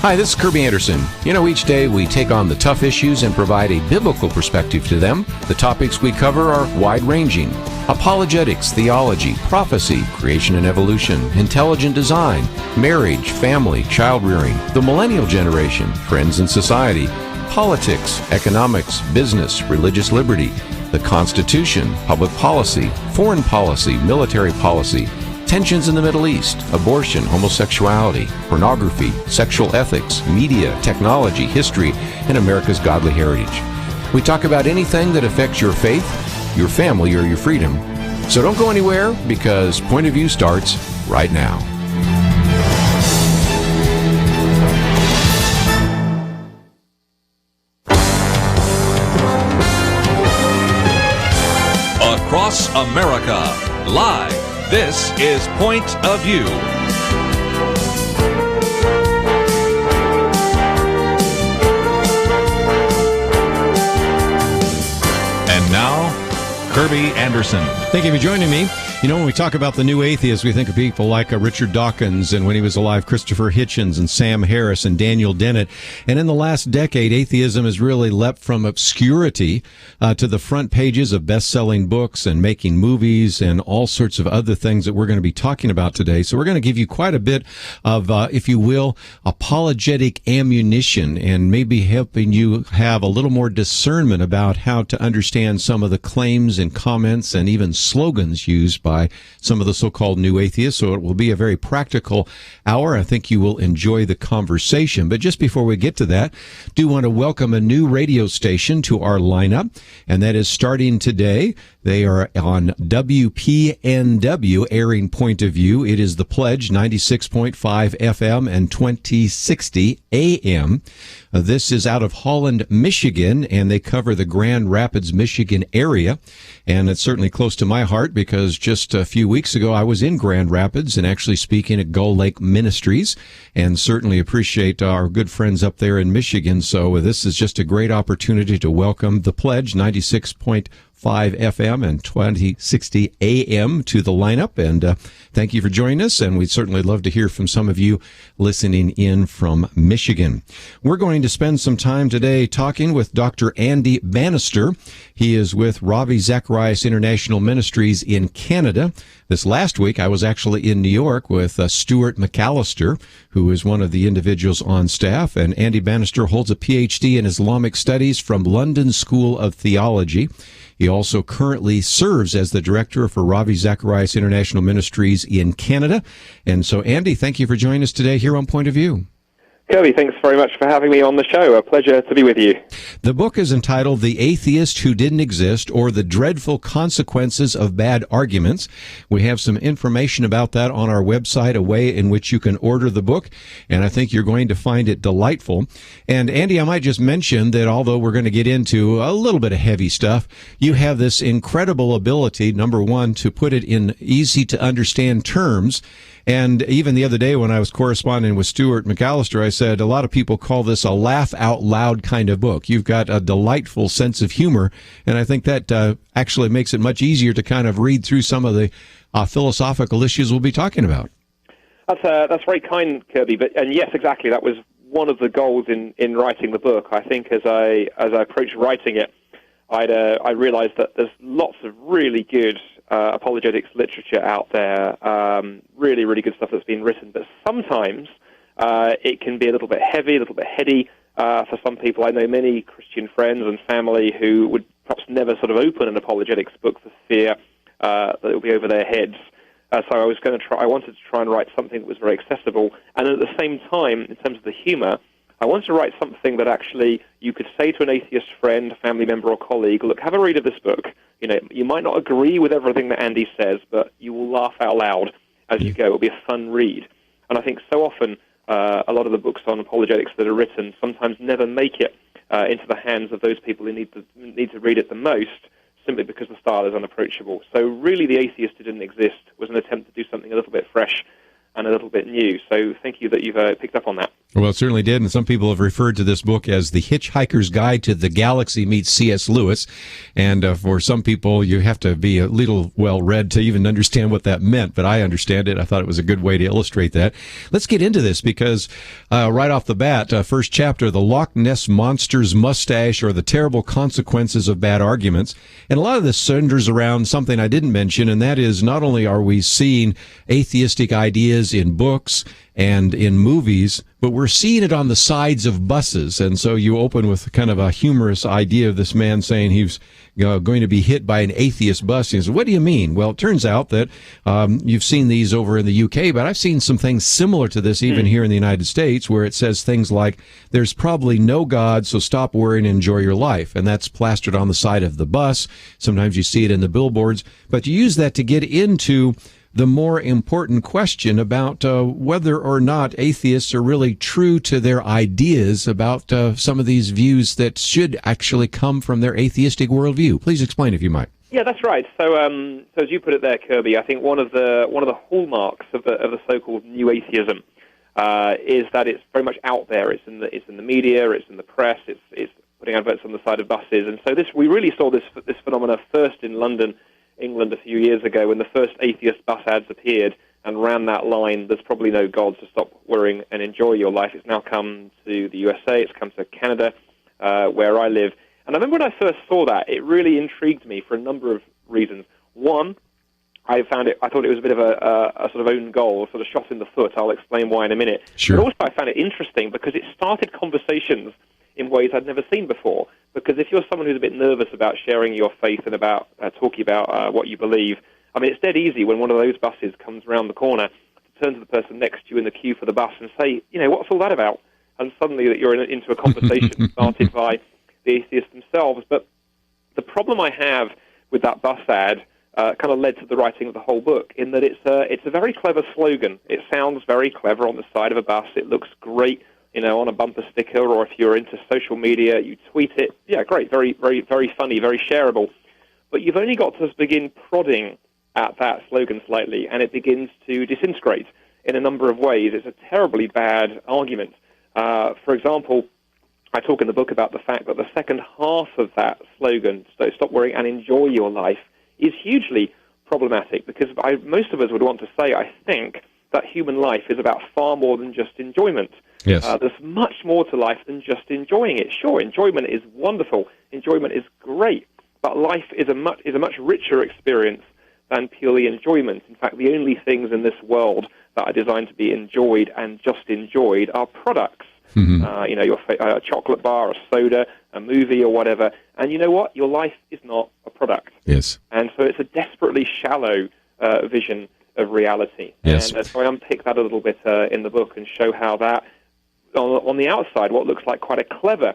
Hi, this is Kerby Anderson. Each day we take on the tough issues and provide a biblical perspective to them. The topics we cover are wide-ranging: apologetics, theology, prophecy, creation and evolution, intelligent design, marriage, family, child-rearing, the millennial generation, trends in society, politics, economics, business, religious liberty, the Constitution, public policy, foreign policy, military policy, tensions in the Middle East, abortion, homosexuality, pornography, sexual ethics, media, technology, history, and America's godly heritage. We talk about anything that affects your faith, your family, or your freedom. So don't go anywhere, because Point of View starts right now. Across America, live. This is Point of View. And now, Kerby Anderson. Thank you for joining me. When we talk about the new atheists, we think of people like Richard Dawkins, and when he was alive, Christopher Hitchens and Sam Harris and Daniel Dennett. And in the last decade, atheism has really leapt from obscurity to the front pages of best-selling books and making movies and all sorts of other things that we're going to be talking about today. So we're going to give you quite a bit of, if you will, apologetic ammunition, and maybe helping you have a little more discernment about how to understand some of the claims and comments and even slogans used by some of the so-called new atheists. So it will be a very practical hour. I think you will enjoy the conversation. But just before we get to that, do want to welcome a new radio station to our lineup, and that is starting today. They are on WPNW, airing Point of View. It is The Pledge, 96.5 FM and 2060 AM. This is out of Holland, Michigan, and they cover the Grand Rapids, Michigan area. And it's certainly close to my heart, because just a few weeks ago I was in Grand Rapids and actually speaking at Gull Lake Ministries, and certainly appreciate our good friends up there in Michigan. So this is just a great opportunity to welcome The Pledge, 96.5 FM and 2060 AM to the lineup. And thank you for joining us, and we'd certainly love to hear from some of you listening in from Michigan. We're going to spend some time today talking with Dr. Andy Bannister. He is with Ravi Zacharias International Ministries in Canada. This last week, I was actually in New York with Stuart McAllister, who is one of the individuals on staff. And Andy Bannister holds a PhD in Islamic Studies from London School of Theology. He also currently serves as the director for Ravi Zacharias International Ministries in Canada. And so, Andy, thank you for joining us today here on Point of View. Kerby, thanks very much for having me on the show. A pleasure to be with you. The book is entitled The Atheist Who Didn't Exist, or The Dreadful Consequences of Bad Arguments. We have some information about that on our website, a way in which you can order the book, and I think you're going to find it delightful. And Andy, I might just mention that although we're going to get into a little bit of heavy stuff, you have this incredible ability, number one, to put it in easy to understand terms. And even the other day when I was corresponding with Stuart McAllister, I said a lot of people call this a laugh out loud kind of book. You've got a delightful sense of humor, and I think that actually makes it much easier to kind of read through some of the philosophical issues we'll be talking about. That's very kind, Kerby. And yes, exactly. That was one of the goals in writing the book. I think as I approached writing it, I realized that there's lots of really good apologetics literature out there, really, really good stuff that's been written, but sometimes it can be a little bit heavy, a little bit heady for some people. I know many Christian friends and family who would perhaps never sort of open an apologetics book for fear that it will be over their heads. So I wanted to try and write something that was very accessible, and at the same time, in terms of the humor, I wanted to write something that actually you could say to an atheist friend, family member, or colleague, look, have a read of this book. You might not agree with everything that Andy says, but you will laugh out loud as you go. It'll be a fun read. And I think so often a lot of the books on apologetics that are written sometimes never make it into the hands of those people who need to read it the most, simply because the style is unapproachable. So really, The Atheist Who Didn't Exist was an attempt to do something a little bit fresh and a little bit new. So thank you that you've picked up on that. Well, it certainly did, and some people have referred to this book as The Hitchhiker's Guide to the Galaxy meets C.S. Lewis, and for some people, you have to be a little well-read to even understand what that meant, but I understand it. I thought it was a good way to illustrate that. Let's get into this, because right off the bat, first chapter, The Loch Ness Monster's Mustache, or the Terrible Consequences of Bad Arguments, and a lot of this centers around something I didn't mention, and that is not only are we seeing atheistic ideas in books and in movies, but we're seeing it on the sides of buses. And so you open with kind of a humorous idea of this man saying he's going to be hit by an atheist bus. He says, what do you mean? Well, it turns out that you've seen these over in the UK, but I've seen some things similar to this even here in the United States, where it says things like, there's probably no God, so stop worrying and enjoy your life. And that's plastered on the side of the bus. Sometimes you see it in the billboards, but you use that to get into the more important question about whether or not atheists are really true to their ideas about some of these views that should actually come from their atheistic worldview. Please explain, if you might. Yeah, that's right. So as you put it there, Kerby, I think one of the hallmarks of the so-called new atheism is that it's very much out there. It's in the media. It's in the press. It's putting adverts on the side of buses. And so we really saw this phenomena first in London, England, a few years ago, when the first atheist bus ads appeared and ran that line, there's probably no God, so stop worrying and enjoy your life. It's now come to the USA, it's come to Canada, where I live. And I remember when I first saw that, it really intrigued me for a number of reasons. One, I thought it was a bit of a sort of own goal, a sort of shot in the foot. I'll explain why in a minute. Sure. But also I found it interesting because it started conversations in ways I'd never seen before. Because if you're someone who's a bit nervous about sharing your faith and about talking about what you believe, I mean, it's dead easy when one of those buses comes around the corner to turn to the person next to you in the queue for the bus and say, what's all that about? And suddenly that you're into a conversation started by the atheists themselves. But the problem I have with that bus ad kind of led to the writing of the whole book, in that it's a very clever slogan. It sounds very clever on the side of a bus. It looks great, on a bumper sticker, or if you're into social media, you tweet it. Yeah, great, very, very, very funny, very shareable. But you've only got to begin prodding at that slogan slightly, and it begins to disintegrate in a number of ways. It's a terribly bad argument. For example, I talk in the book about the fact that the second half of that slogan, so stop worrying and enjoy your life, is hugely problematic, because most of us would want to say, I think, that human life is about far more than just enjoyment. Yes. There's much more to life than just enjoying it. Sure, enjoyment is wonderful. Enjoyment is great. But life is a much richer experience than purely enjoyment. In fact, the only things in this world that are designed to be enjoyed and just enjoyed are products. Mm-hmm. Your chocolate bar, a soda, a movie, or whatever. And you know what? Your life is not a product. Yes. And so it's a desperately shallow vision of reality. Yes. And so I unpick that a little bit in the book and show how that, on the outside, what looks like quite a clever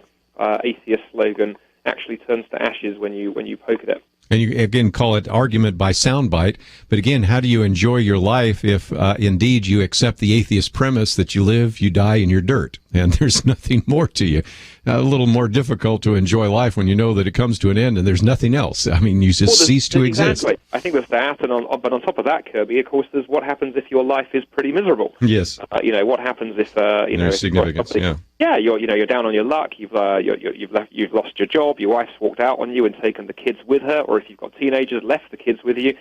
atheist slogan actually turns to ashes when you poke at it. And you, again, call it argument by soundbite. But again, how do you enjoy your life if indeed you accept the atheist premise that you live, you die, and you're dirt, and there's nothing more to you? A little more difficult to enjoy life when you know that it comes to an end and there's nothing else. I mean, you just cease to exist. Exactly. I think there's that, but on top of that, Kerby, of course, there's what happens if your life is pretty miserable. Yes. What happens if there's significance. Yeah, you're down on your luck. You've lost your job. Your wife's walked out on you and taken the kids with her, or if you've got teenagers, left the kids with you.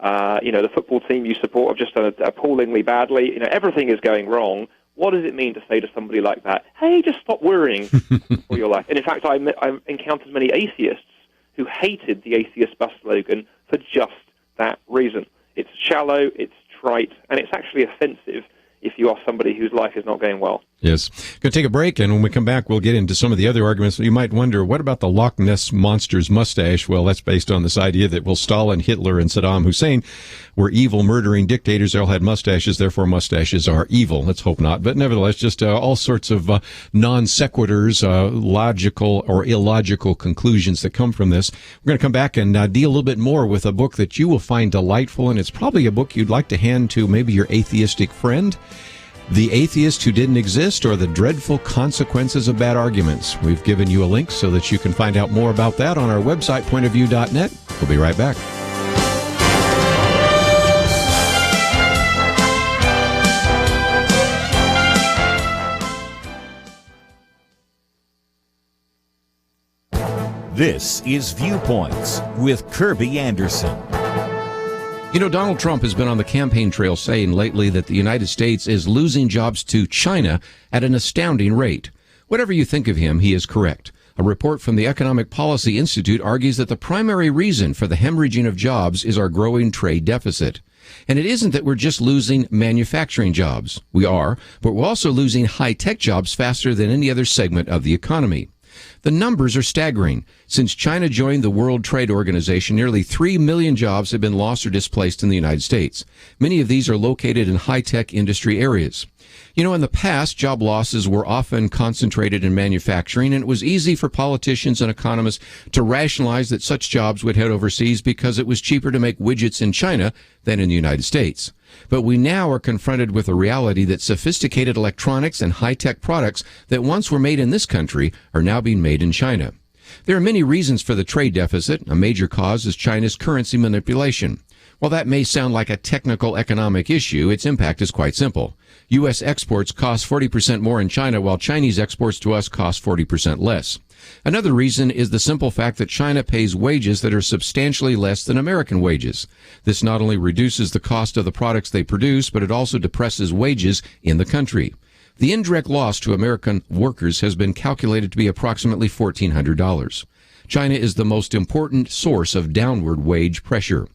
The football team you support have just done appallingly badly. Everything is going wrong. What does it mean to say to somebody like that, hey, just stop worrying for your life? And in fact, I've encountered many atheists who hated the atheist bus slogan for just that reason. It's shallow, it's trite, and it's actually offensive if you are somebody whose life is not going well. Yes. Going to take a break, and when we come back, we'll get into some of the other arguments. You might wonder, what about the Loch Ness Monster's mustache? Well, that's based on this idea that, Stalin, Hitler, and Saddam Hussein were evil, murdering dictators. They all had mustaches, therefore mustaches are evil. Let's hope not. But nevertheless, just all sorts of non sequiturs, logical or illogical conclusions that come from this. We're going to come back and deal a little bit more with a book that you will find delightful, and it's probably a book you'd like to hand to maybe your atheistic friend. The Atheist Who Didn't Exist, or The Dreadful Consequences of Bad Arguments. We've given you a link so that you can find out more about that on our website, pointofview.net. We'll be right back. This is Viewpoints with Kerby Anderson. You know, Donald Trump has been on the campaign trail saying lately that the United States is losing jobs to China at an astounding rate. Whatever you think of him, he is correct. A report from the Economic Policy Institute argues that the primary reason for the hemorrhaging of jobs is our growing trade deficit. And it isn't that we're just losing manufacturing jobs. We are, but we're also losing high-tech jobs faster than any other segment of the economy. The numbers are staggering. Since China joined the World Trade Organization, nearly 3 million jobs have been lost or displaced in the United States. Many of these are located in high-tech industry areas. You know, in the past, job losses were often concentrated in manufacturing, and it was easy for politicians and economists to rationalize that such jobs would head overseas because it was cheaper to make widgets in China than in the United States. But we now are confronted with a reality that sophisticated electronics and high-tech products that once were made in this country are now being made in China. There are many reasons for the trade deficit. A major cause is China's currency manipulation. While that may sound like a technical economic issue, its impact is quite simple. U.S. exports cost 40% more in China, while Chinese exports to us cost 40% less. Another reason is the simple fact that China pays wages that are substantially less than American wages. This not only reduces the cost of the products they produce, but it also depresses wages in the country. The indirect loss to American workers has been calculated to be approximately $1,400. China is the most important source of downward wage pressure.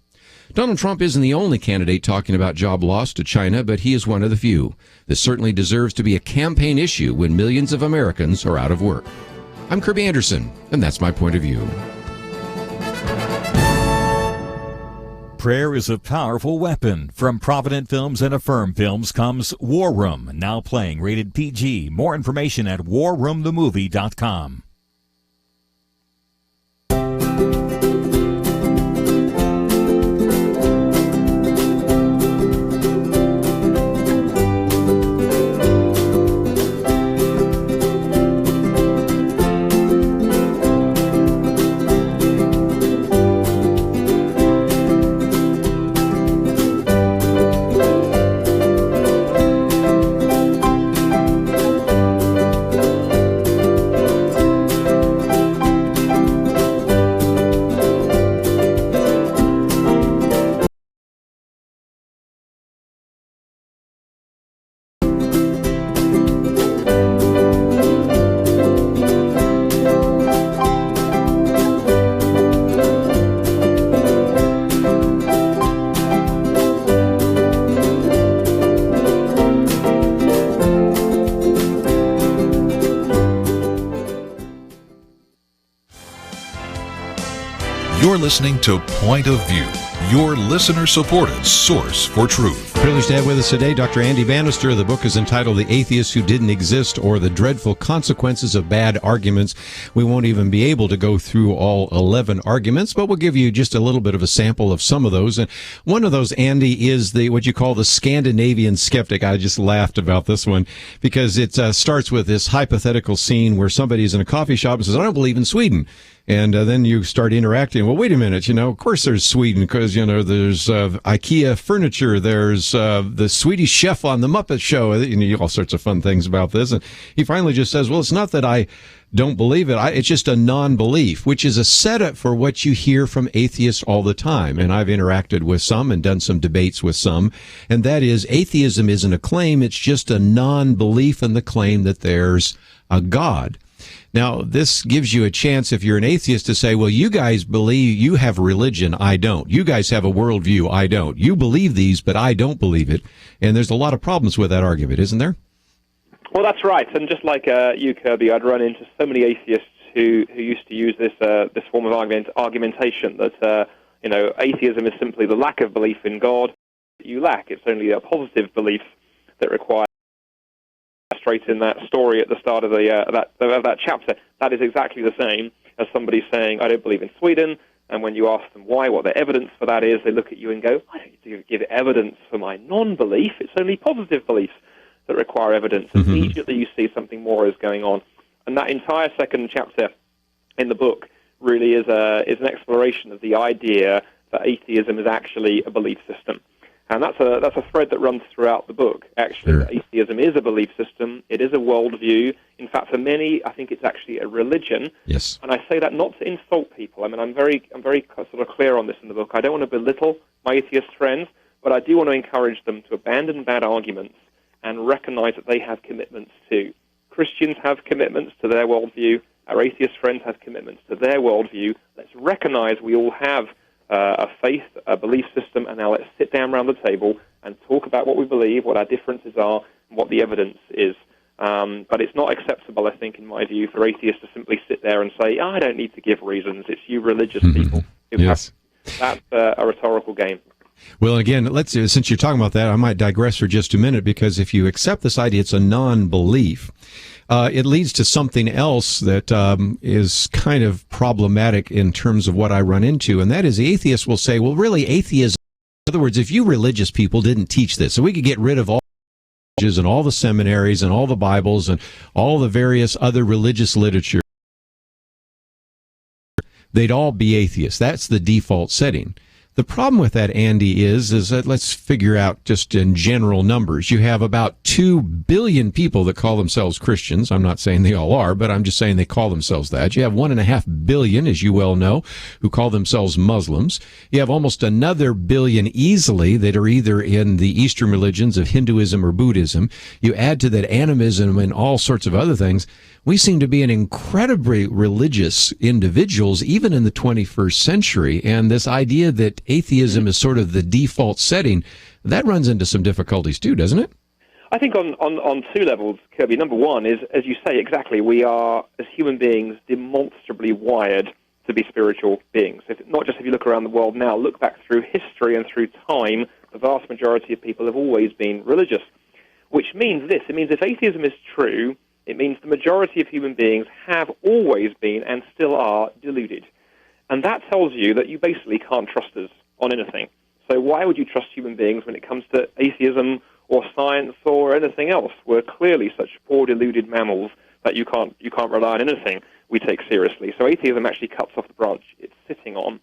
Donald Trump isn't the only candidate talking about job loss to China, but he is one of the few. This certainly deserves to be a campaign issue when millions of Americans are out of work. I'm Kerby Anderson, and that's my point of view. Prayer is a powerful weapon. From Provident Films and Affirm Films comes War Room, now playing rated PG. More information at warroomthemovie.com. You're listening to Point of View, your listener-supported source for truth. Privileged to have with us today Dr. Andy Bannister. The book is entitled The Atheist Who Didn't Exist, or The Dreadful Consequences of Bad Arguments. We won't even be able to go through all 11 arguments, but we'll give you just a little bit of a sample of some of those. And one of those, Andy, is what you call the Scandinavian skeptic. I just laughed about this one because it starts with this hypothetical scene where somebody's in a coffee shop and says, I don't believe in Sweden. And then you start interacting. Well, wait a minute. Of course there's Sweden because, there's IKEA furniture. There's the Swedish chef on the Muppet Show. All sorts of fun things about this. And he finally just says, well, it's not that I don't believe it. It's just a non-belief, which is a setup for what you hear from atheists all the time. And I've interacted with some and done some debates with some. And that is, atheism isn't a claim. It's just a non-belief in the claim that there's a God. Now, this gives you a chance, if you're an atheist, to say, well, you guys believe, you have religion, I don't. You guys have a worldview, I don't. You believe these, but I don't believe it. And there's a lot of problems with that argument, isn't there? Well, that's right. And just like you, Kerby, I'd run into so many atheists who used to use this form of argumentation that, atheism is simply the lack of belief in God. You lack. It's only a positive belief that requires. Straight in that story at the start of that chapter, that is exactly the same as somebody saying, I don't believe in Sweden, and when you ask them why, what their evidence for that is, they look at you and go, I don't give evidence for my non-belief, it's only positive beliefs that require evidence. Mm-hmm. Immediately you see something more is going on. And that entire second chapter in the book really is an exploration of the idea that atheism is actually a belief system. And that's a thread that runs throughout the book, actually. Sure. Atheism is a belief system. It is a worldview. In fact, for many, I think it's actually a religion. Yes. And I say that not to insult people. I mean, I'm very sort of clear on this in the book. I don't want to belittle my atheist friends, but I do want to encourage them to abandon bad arguments and recognize that they have commitments too. Christians have commitments to their worldview. Our atheist friends have commitments to their worldview. Let's recognize we all have a faith, a belief system, and now let's sit down around the table and talk about what we believe, what our differences are, and what the evidence is. But it's not acceptable, I think, in my view, for atheists to simply sit there and say, I don't need to give reasons. It's you religious people who Yes. have. That's a rhetorical game. Well, again, since you're talking about that, I might digress for just a minute, because if you accept this idea, it's a non-belief. It leads to something else that is kind of problematic in terms of what I run into, and that is the atheists will say, well, really, atheism, in other words, if you religious people didn't teach this, so we could get rid of all colleges and all the seminaries and all the Bibles and all the various other religious literature, they'd all be atheists. That's the default setting. The problem with that, Andy, is that let's figure out just in general numbers. You have about 2 billion people that call themselves Christians. I'm not saying they all are, but I'm just saying they call themselves that. You have 1.5 billion, as you well know, who call themselves Muslims. You have almost another billion easily that are either in the Eastern religions of Hinduism or Buddhism. You add to that animism and all sorts of other things. We seem to be an incredibly religious individuals, even in the 21st century. And this idea that atheism is sort of the default setting, that runs into some difficulties too, doesn't it? I think on two levels, Kerby. Number one is, as you say exactly, we are, as human beings, demonstrably wired to be spiritual beings. Not just if you look around the world now, look back through history and through time, the vast majority of people have always been religious. Which means this, it means if atheism is true, it means the majority of human beings have always been and still are deluded. And that tells you that you basically can't trust us on anything. So why would you trust human beings when it comes to atheism or science or anything else? We're clearly such poor, deluded mammals that you can't rely on anything we take seriously. So atheism actually cuts off the branch it's sitting on.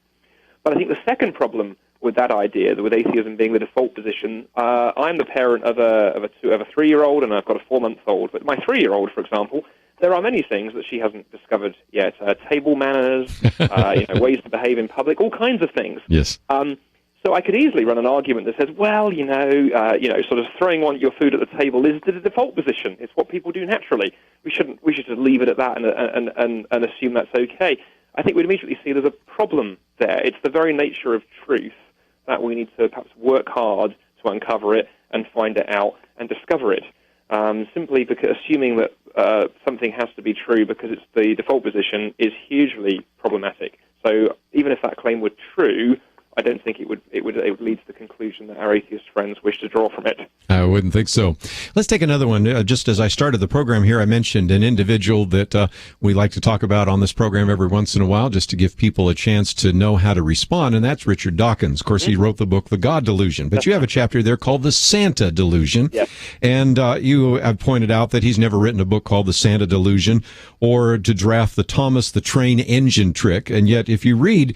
But I think the second problem with that idea, with atheism being the default position, I'm the parent of a 3-year-old, and I've got a 4-month-old. But my 3-year-old, for example, there are many things that she hasn't discovered yet. Table manners, ways to behave in public, all kinds of things. Yes. So I could easily run an argument that says, well, sort of throwing your food at the table is the default position. It's what people do naturally. We should just leave it at that and assume that's okay. I think we'd immediately see there's a problem there. It's the very nature of truth that we need to perhaps work hard to uncover it and find it out and discover it. Simply because assuming that something has to be true because it's the default position is hugely problematic. So even if that claim were true, I don't think it would lead to the conclusion that our atheist friends wish to draw from it. I wouldn't think so. Let's take another one. Just as I started the program here, I mentioned an individual that we like to talk about on this program every once in a while, just to give people a chance to know how to respond, and that's Richard Dawkins. Of course, he wrote the book, The God Delusion, but you have a chapter there called The Santa Delusion, yes. And you have pointed out that he's never written a book called The Santa Delusion or to draft the Thomas the Train Engine Trick, and yet if you read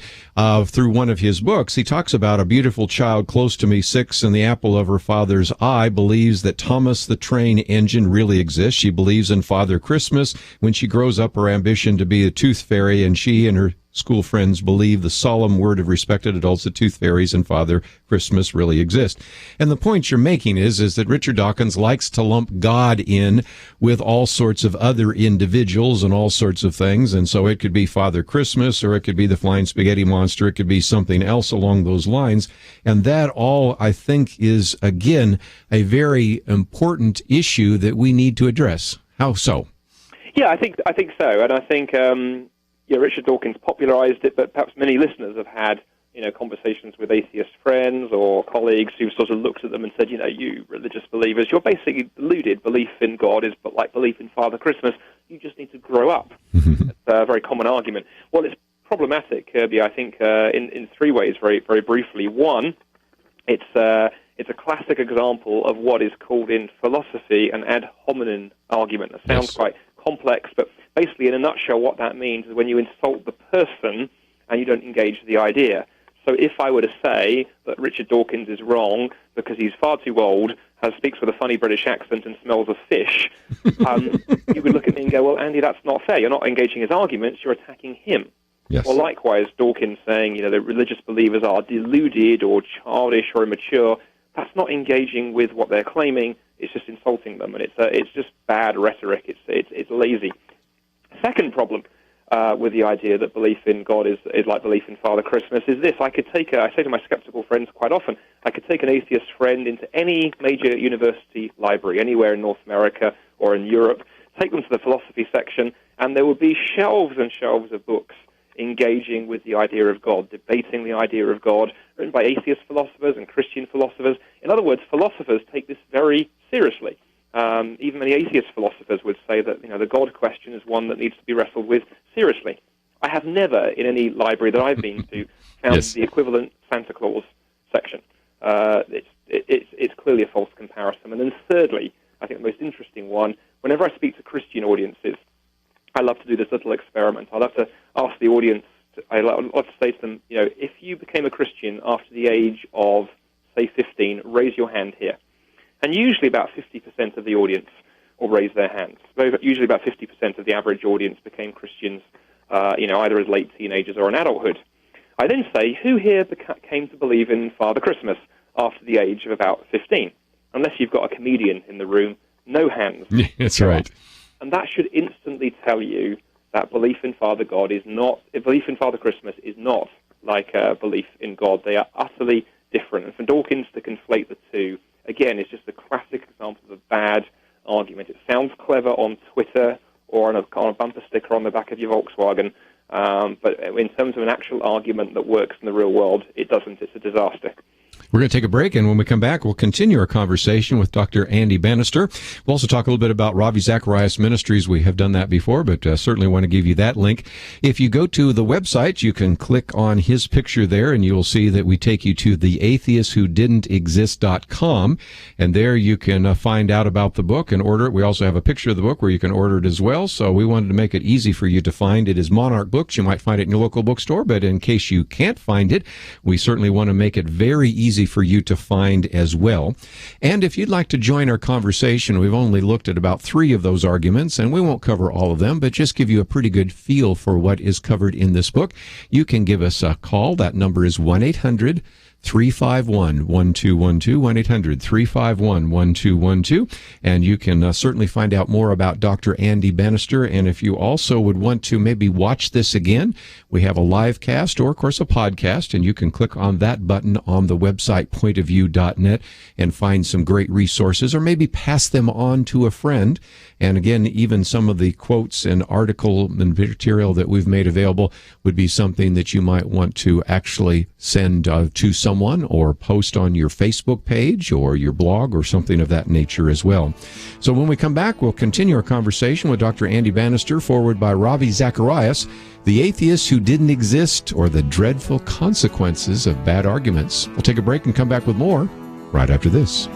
through one of his books, he talks about a beautiful child close to me, 6, and the apple of her father's eye, believes that Thomas the Train Engine really exists. She believes in Father Christmas. When she grows up, her ambition to be a tooth fairy, and she and her school friends believe the solemn word of respected adults that tooth fairies and Father Christmas really exist. And the point you're making is that Richard Dawkins likes to lump God in with all sorts of other individuals and all sorts of things. And so it could be Father Christmas, or it could be the flying spaghetti monster. It could be something else along those lines. And that all, I think, is, again, a very important issue that we need to address. How so? Yeah, I think so. And I think Richard Dawkins popularized it, but perhaps many listeners have had conversations with atheist friends or colleagues who sort of looked at them and said, you religious believers, you're basically deluded. Belief in God is like belief in Father Christmas. You just need to grow up. It's a very common argument. Well, it's problematic, Kerby, I think, in 3 ways, very, very briefly. One, it's a classic example of what is called in philosophy an ad hominem argument. That sounds quite complex, but basically, in a nutshell, what that means is when you insult the person and you don't engage the idea. So if I were to say that Richard Dawkins is wrong because he's far too old, speaks with a funny British accent and smells of fish, you would look at me and go, well, Andy, that's not fair. You're not engaging his arguments, you're attacking him. Yes. Well, likewise, Dawkins saying, that religious believers are deluded or childish or immature, that's not engaging with what they're claiming, it's just insulting them, and it's just bad rhetoric, it's lazy. Second problem with the idea that belief in God is like belief in Father Christmas is this. I say to my skeptical friends quite often, I could take an atheist friend into any major university library, anywhere in North America or in Europe, take them to the philosophy section, and there would be shelves and shelves of books engaging with the idea of God, debating the idea of God, written by atheist philosophers and Christian philosophers. In other words, philosophers take this very seriously. Even many atheist philosophers would say that the God question is one that needs to be wrestled with seriously. I have never, in any library that I've been to, found the equivalent Santa Claus section. It's clearly a false comparison. And then thirdly, I think the most interesting one, whenever I speak to Christian audiences, I love to do this little experiment. I love to ask the audience, I love to say to them, if you became a Christian after the age of, say, 15, raise your hand here. And usually about 50% of the audience will raise their hands. Usually about 50% of the average audience became Christians, either as late teenagers or in adulthood. I then say, who here came to believe in Father Christmas after the age of about 15? Unless you've got a comedian in the room, no hands. That's right. And that should instantly tell you that belief in Father Christmas is not like belief in God. They are utterly different. And for Dawkins to conflate the two, again, is just a classic example of a bad argument. It sounds clever on Twitter or on a bumper sticker on the back of your Volkswagen, but in terms of an actual argument that works in the real world, it doesn't. It's a disaster. We're going to take a break, and when we come back, we'll continue our conversation with Dr. Andy Bannister. We'll also talk a little bit about Ravi Zacharias Ministries. We have done that before, but certainly want to give you that link. If you go to the website, you can click on his picture there, and you will see that we take you to the Atheist Who Didn't Exist.com, and there you can find out about the book and order it. We also have a picture of the book where you can order it as well, so we wanted to make it easy for you to find. It is Monarch Books. You might find it in your local bookstore, but in case you can't find it, we certainly want to make it very easy for you to find as well. And if you'd like to join our conversation, we've only looked at about 3 of those arguments, and we won't cover all of them, but just give you a pretty good feel for what is covered in this book. You can give us a call. That number is 1-800-351-1212, 1-800-351-1212, and you can certainly find out more about Dr. Andy Bannister. And if you also would want to maybe watch this again, we have a live cast or, of course, a podcast, and you can click on that button on the website pointofview.net and find some great resources, or maybe pass them on to a friend. And again, even some of the quotes and article and material that we've made available would be something that you might want to actually send to someone or post on your Facebook page or your blog or something of that nature as well. So when we come back, we'll continue our conversation with Dr. Andy Bannister, forward by Ravi Zacharias, The Atheists Who Didn't Exist, or the Dreadful Consequences of Bad Arguments. We'll take a break and come back with more right after this.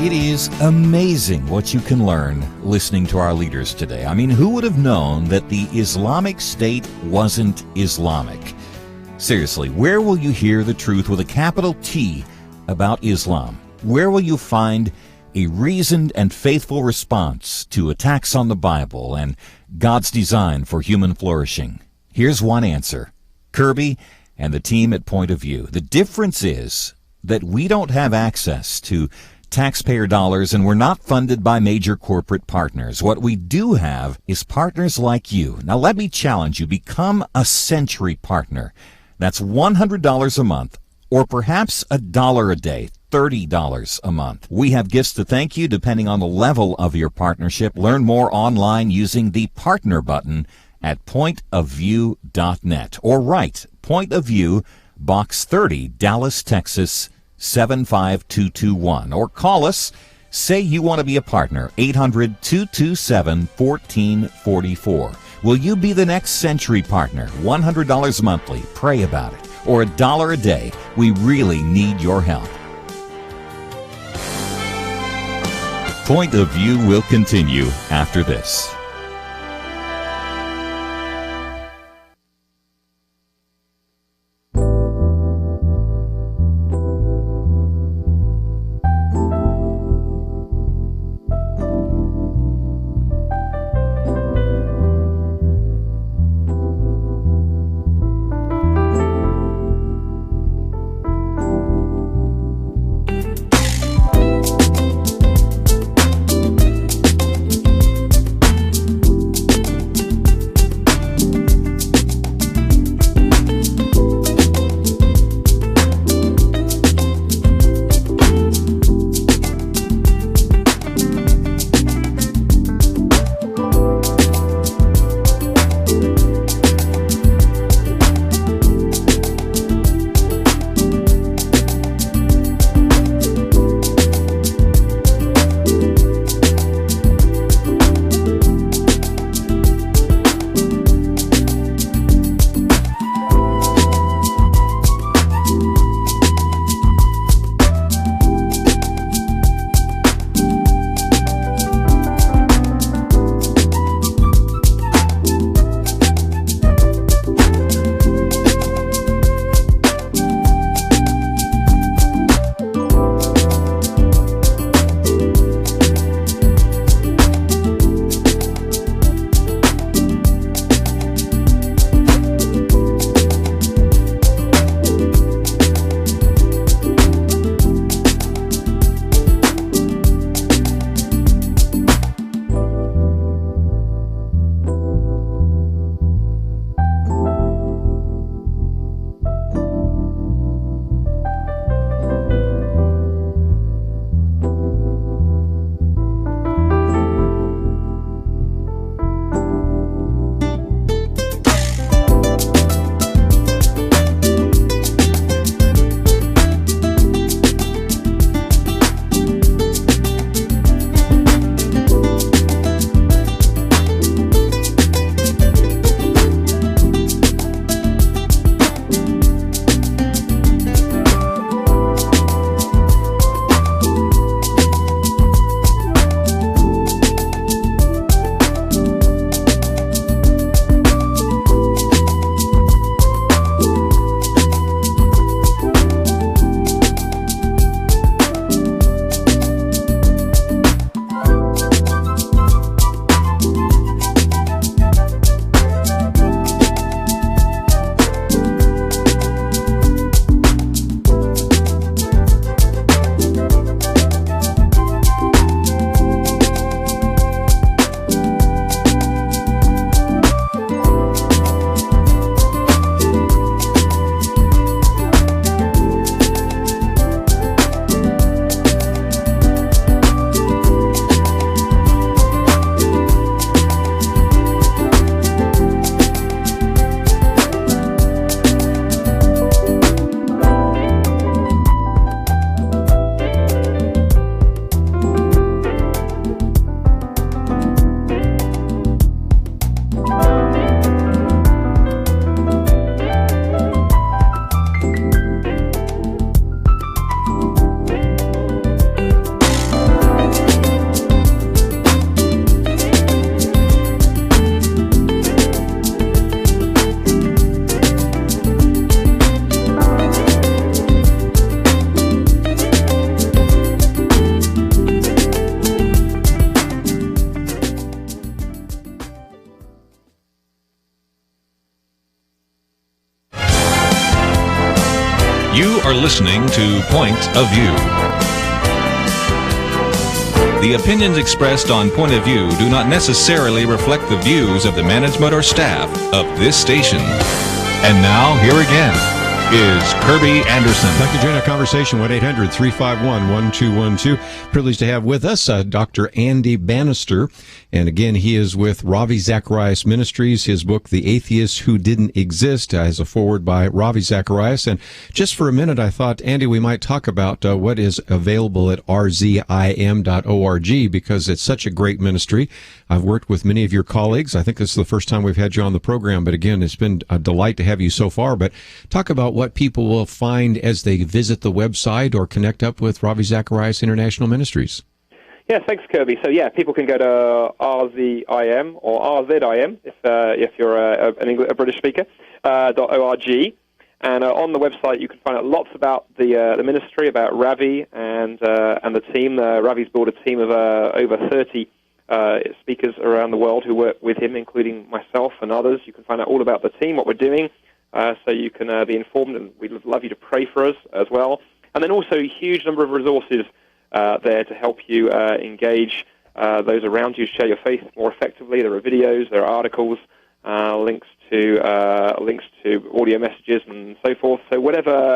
It is amazing what you can learn listening to our leaders today. I mean, who would have known that the Islamic State wasn't Islamic? Seriously, where will you hear the truth with a capital T about Islam? Where will you find a reasoned and faithful response to attacks on the Bible and God's design for human flourishing? Here's one answer: Kerby and the team at Point of View. The difference is that we don't have access to taxpayer dollars, and we're not funded by major corporate partners. What we do have is partners like you. Now let me challenge you. Become a Century partner. That's $100 a month, or perhaps $1 a day, $30 a month. We have gifts to thank you depending on the level of your partnership. Learn more online using the partner button at pointofview.net, or write Point of View, Box 30, Dallas, Texas 75221, or call us. Say you want to be a partner. 800-227-1444. Will you be the next Century partner? $100 monthly. Pray about it. Or $1 a day. We really need your help. Point of View will continue after this. listening to Point of View. The opinions expressed on Point of View do not necessarily reflect the views of the management or staff of this station. And now, here again is Kerby Anderson. I'd like to join our conversation, 1-800-351-1212. Privileged to have with us Dr. Andy Bannister. And again, he is with Ravi Zacharias Ministries. His book, The Atheist Who Didn't Exist, has a foreword by Ravi Zacharias. And just for a minute, I thought, Andy, we might talk about what is available at rzim.org, because it's such a great ministry. I've worked with many of your colleagues. I think this is the first time we've had you on the program. But again, it's been a delight to have you so far. But talk about what people will find as they visit the website or connect up with Ravi Zacharias International Ministries. Yeah, thanks, Kerby. So, yeah, people can go to RZIM or RZIM if you're a British speaker, .org. And on the website, you can find out lots about the ministry, about Ravi and the team. Ravi's built a team of over 30 speakers around the world who work with him, including myself and others. You can find out all about the team, what we're doing, so you can be informed, and we'd love you to pray for us as well. And then also a huge number of resources there to help you engage those around you, share your faith more effectively. There are videos, there are articles, links to audio messages and so forth. So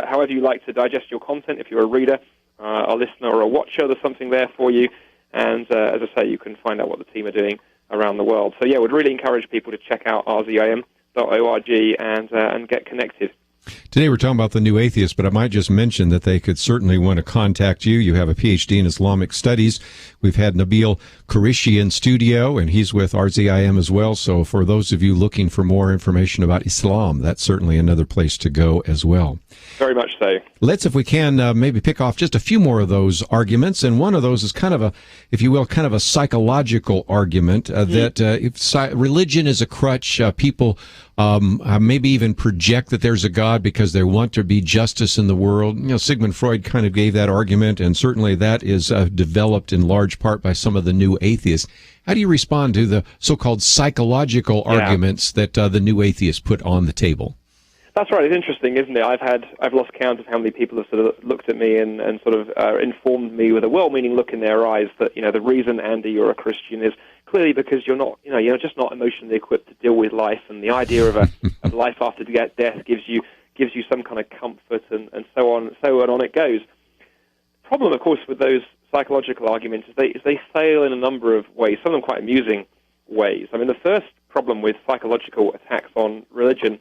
however you like to digest your content, if you're a reader, a listener, or a watcher, there's something there for you. And as I say, you can find out what the team are doing around the world. So yeah, we'd really encourage people to check out rzim.org and get connected. Today we're talking about the New Atheist, but I might just mention that they could certainly want to contact you. You have a PhD in Islamic Studies. We've had Nabil Qureshi in studio, and he's with RZIM as well. So for those of you looking for more information about Islam, that's certainly another place to go as well. Very much so. Let's, if we can, maybe pick off just a few more of those arguments. And one of those is kind of a, if you will, kind of a psychological argument that if religion is a crutch, people maybe even project that there's a God because they want to be justice in the world. You know, Sigmund Freud kind of gave that argument, and certainly that is developed in large part by some of the new atheists. How do you respond to the so-called psychological arguments that the new atheists put on the table? That's right. It's interesting, isn't it? I've lost count of how many people have sort of looked at me and sort of informed me with a well-meaning look in their eyes that, you know, the reason, Andy, you're a Christian is clearly because you're just not emotionally equipped to deal with life, and the idea of of life after death gives you some kind of comfort, and so on it goes. The problem, of course, with those psychological arguments is they fail in a number of ways, some of them quite amusing ways. I mean, the first problem with psychological attacks on religion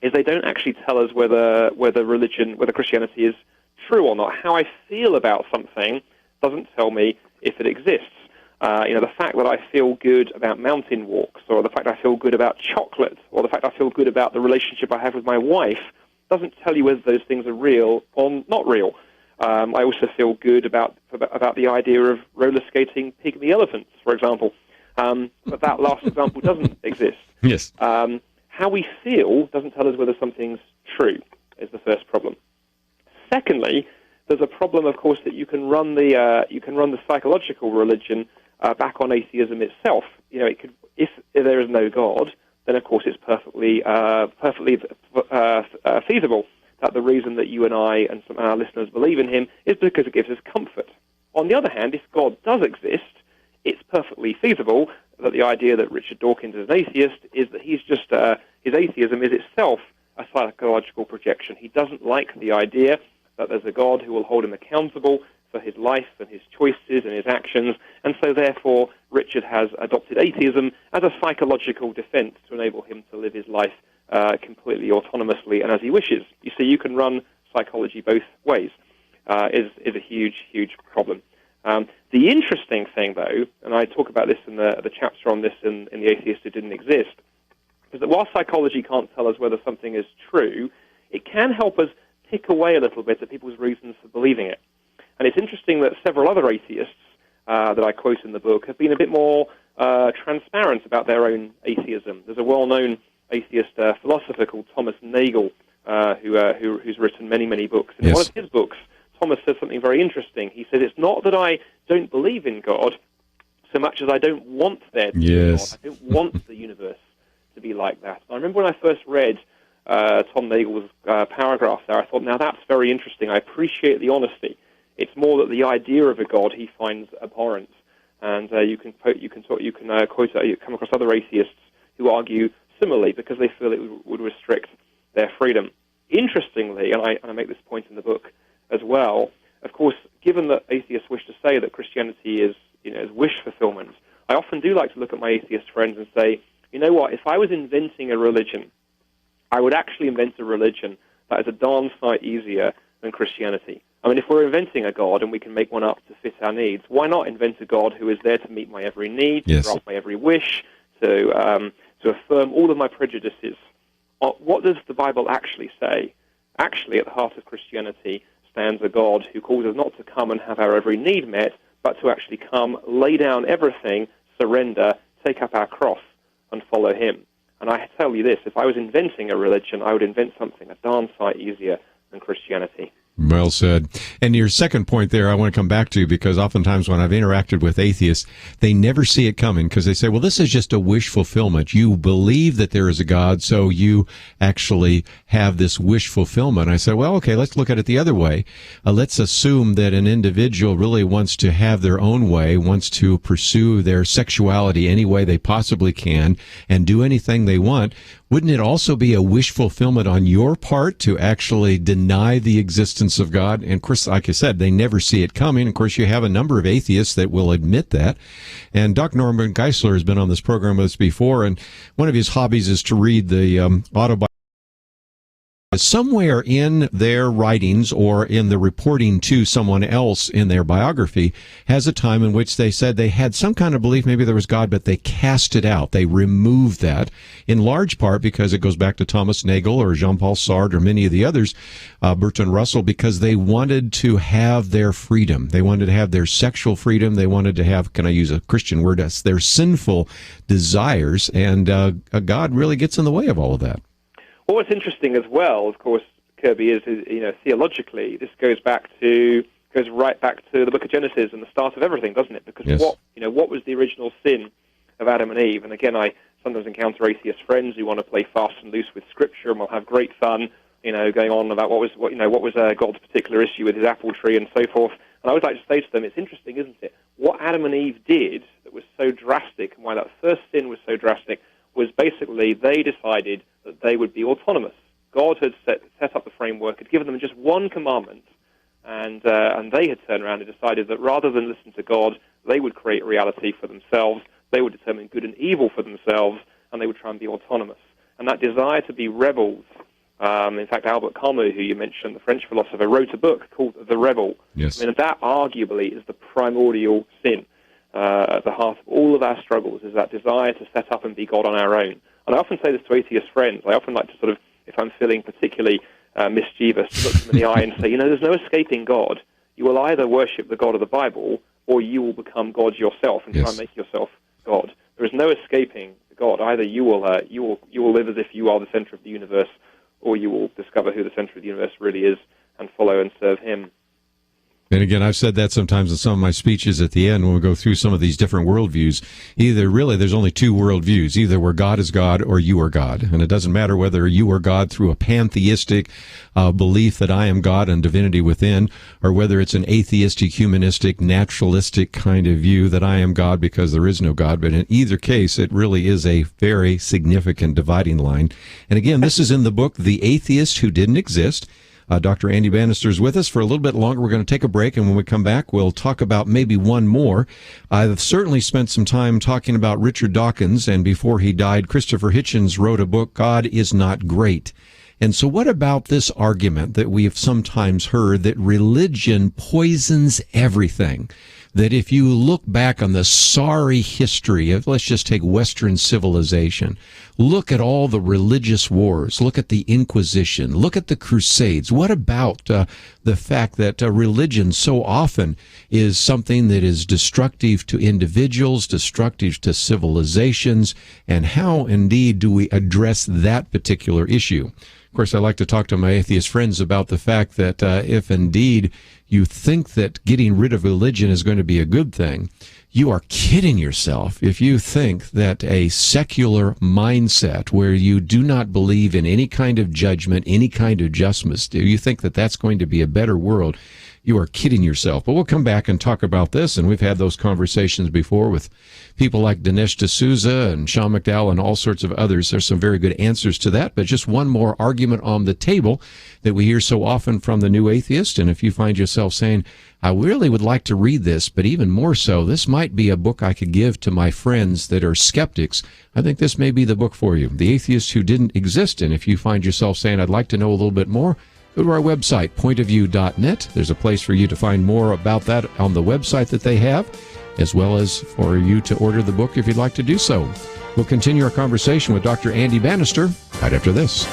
is they don't actually tell us whether Christianity is true or not. How I feel about something doesn't tell me if it exists. The fact that I feel good about mountain walks, or the fact I feel good about chocolate, or the fact I feel good about the relationship I have with my wife doesn't tell you whether those things are real or not real. I also feel good about the idea of roller skating pygmy elephants, for example. But that last example doesn't exist. Yes. How we feel doesn't tell us whether something's true, is the first problem. Secondly, there's a problem, of course, that you can run the psychological religion back on atheism itself. You know, if there is no God, then of course it's perfectly feasible that the reason that you and I and some of our listeners believe in him is because it gives us comfort. On the other hand, if God does exist, it's perfectly feasible that the idea that Richard Dawkins is an atheist is that he's just his atheism is itself a psychological projection. He doesn't like the idea that there's a God who will hold him accountable for his life and his choices and his actions, and so therefore Richard has adopted atheism as a psychological defense to enable him to live his life completely autonomously and as he wishes. You see, you can run psychology both ways. Is a huge problem. The interesting thing, though, and I talk about this in the chapter on this in The Atheist Who Didn't Exist, is that while psychology can't tell us whether something is true, it can help us pick away a little bit at people's reasons for believing it. And it's interesting that several other atheists that I quote in the book have been a bit more transparent about their own atheism. There's a well-known atheist philosopher called Thomas Nagel who's written many books. And in one of his books, Thomas says something very interesting. He says, it's not that I don't believe in God so much as I don't want there to be God. I don't want the universe to be like that. And I remember when I first read Tom Nagel's paragraph there, I thought, now that's very interesting. I appreciate the honesty. It's more that the idea of a God he finds abhorrent, and you can come across other atheists who argue similarly because they feel it would restrict their freedom. Interestingly, and I make this point in the book as well, of course, given that atheists wish to say that Christianity is wish fulfillment, I often do like to look at my atheist friends and say, you know what, if I was inventing a religion, I would actually invent a religion that is a darn sight easier than Christianity. I mean, if we're inventing a God and we can make one up to fit our needs, why not invent a God who is there to meet my every need, to grant my every wish, to affirm all of my prejudices? What does the Bible actually say? Actually, at the heart of Christianity stands a God who calls us not to come and have our every need met, but to actually come, lay down everything, surrender, take up our cross, and follow him. And I tell you this, if I was inventing a religion, I would invent something a darn sight easier than Christianity. Well said. And your second point there, I want to come back to, because oftentimes when I've interacted with atheists, they never see it coming because they say, well, this is just a wish fulfillment. You believe that there is a God, so you actually have this wish fulfillment. I said, well, okay, let's look at it the other way. Let's assume that an individual really wants to have their own way, wants to pursue their sexuality any way they possibly can and do anything they want. Wouldn't it also be a wish fulfillment on your part to actually deny the existence of God? And of course, like I said, they never see it coming. Of course, you have a number of atheists that will admit that. And Dr. Norman Geisler has been on this program with us before, and one of his hobbies is to read the autobiography. Somewhere in their writings or in the reporting to someone else in their biography has a time in which they said they had some kind of belief, maybe there was God, but they cast it out. They removed that, in large part because it goes back to Thomas Nagel or Jean-Paul Sartre or many of the others, Bertrand Russell, because they wanted to have their freedom. They wanted to have their sexual freedom. They wanted to have, can I use a Christian word, their sinful desires, and God really gets in the way of all of that. Well, what's interesting as well, of course, Kerby, is theologically, this goes right back to the Book of Genesis and the start of everything, doesn't it? Because yes. What was the original sin of Adam and Eve? And again, I sometimes encounter atheist friends who want to play fast and loose with Scripture, and we'll have great fun, going on about what was God's particular issue with his apple tree and so forth. And I always like to say to them, it's interesting, isn't it? What Adam and Eve did that was so drastic, and why that first sin was so drastic, was basically they decided that they would be autonomous. God had set up the framework, had given them just one commandment, and they had turned around and decided that rather than listen to God, they would create reality for themselves, they would determine good and evil for themselves, and they would try and be autonomous. And that desire to be rebels, in fact, Albert Camus, who you mentioned, the French philosopher, wrote a book called The Rebel. Yes. I mean, that arguably is the primordial sin. At the heart of all of our struggles is that desire to set up and be God on our own. And I often say this to atheist friends. I often like to sort of, if I'm feeling particularly mischievous, to look them in the eye and say, there's no escaping God. You will either worship the God of the Bible, or you will become God yourself and try and make yourself God. There is no escaping God. Either you will live as if you are the center of the universe, or you will discover who the center of the universe really is and follow and serve him. And again, I've said that sometimes in some of my speeches at the end when we go through some of these different worldviews. There's only two worldviews, either where God is God or you are God. And it doesn't matter whether you are God through a pantheistic belief that I am God and divinity within, or whether it's an atheistic, humanistic, naturalistic kind of view that I am God because there is no God. But in either case, it really is a very significant dividing line. And again, this is in the book, The Atheist Who Didn't Exist. Dr. Andy Bannister is with us for a little bit longer. We're going to take a break, and when we come back, we'll talk about maybe one more. I've certainly spent some time talking about Richard Dawkins, and before he died, Christopher Hitchens wrote a book, God is Not Great. And so what about this argument that we have sometimes heard that religion poisons everything? That if you look back on the sorry history of, let's just take Western civilization, look at all the religious wars, look at the Inquisition, look at the Crusades. What about the fact that religion so often is something that is destructive to individuals, destructive to civilizations, and how indeed do we address that particular issue? Of course, I like to talk to my atheist friends about the fact that if indeed you think that getting rid of religion is going to be a good thing, you are kidding yourself if you think that a secular mindset where you do not believe in any kind of judgment, any kind of justice, do you think that that's going to be a better world? You are kidding yourself. But we'll come back and talk about this, and we've had those conversations before with people like Dinesh D'Souza and Sean McDowell and all sorts of others. There's some very good answers to that, but just one more argument on the table that we hear so often from the New Atheist. And if you find yourself saying, I really would like to read this, but even more so, this might be a book I could give to my friends that are skeptics, I think this may be the book for you, The Atheist Who Didn't Exist. And if you find yourself saying, I'd like to know a little bit more, go to our website, pointofview.net. There's a place for you to find more about that on the website that they have, as well as for you to order the book if you'd like to do so. We'll continue our conversation with Dr. Andy Bannister right after this.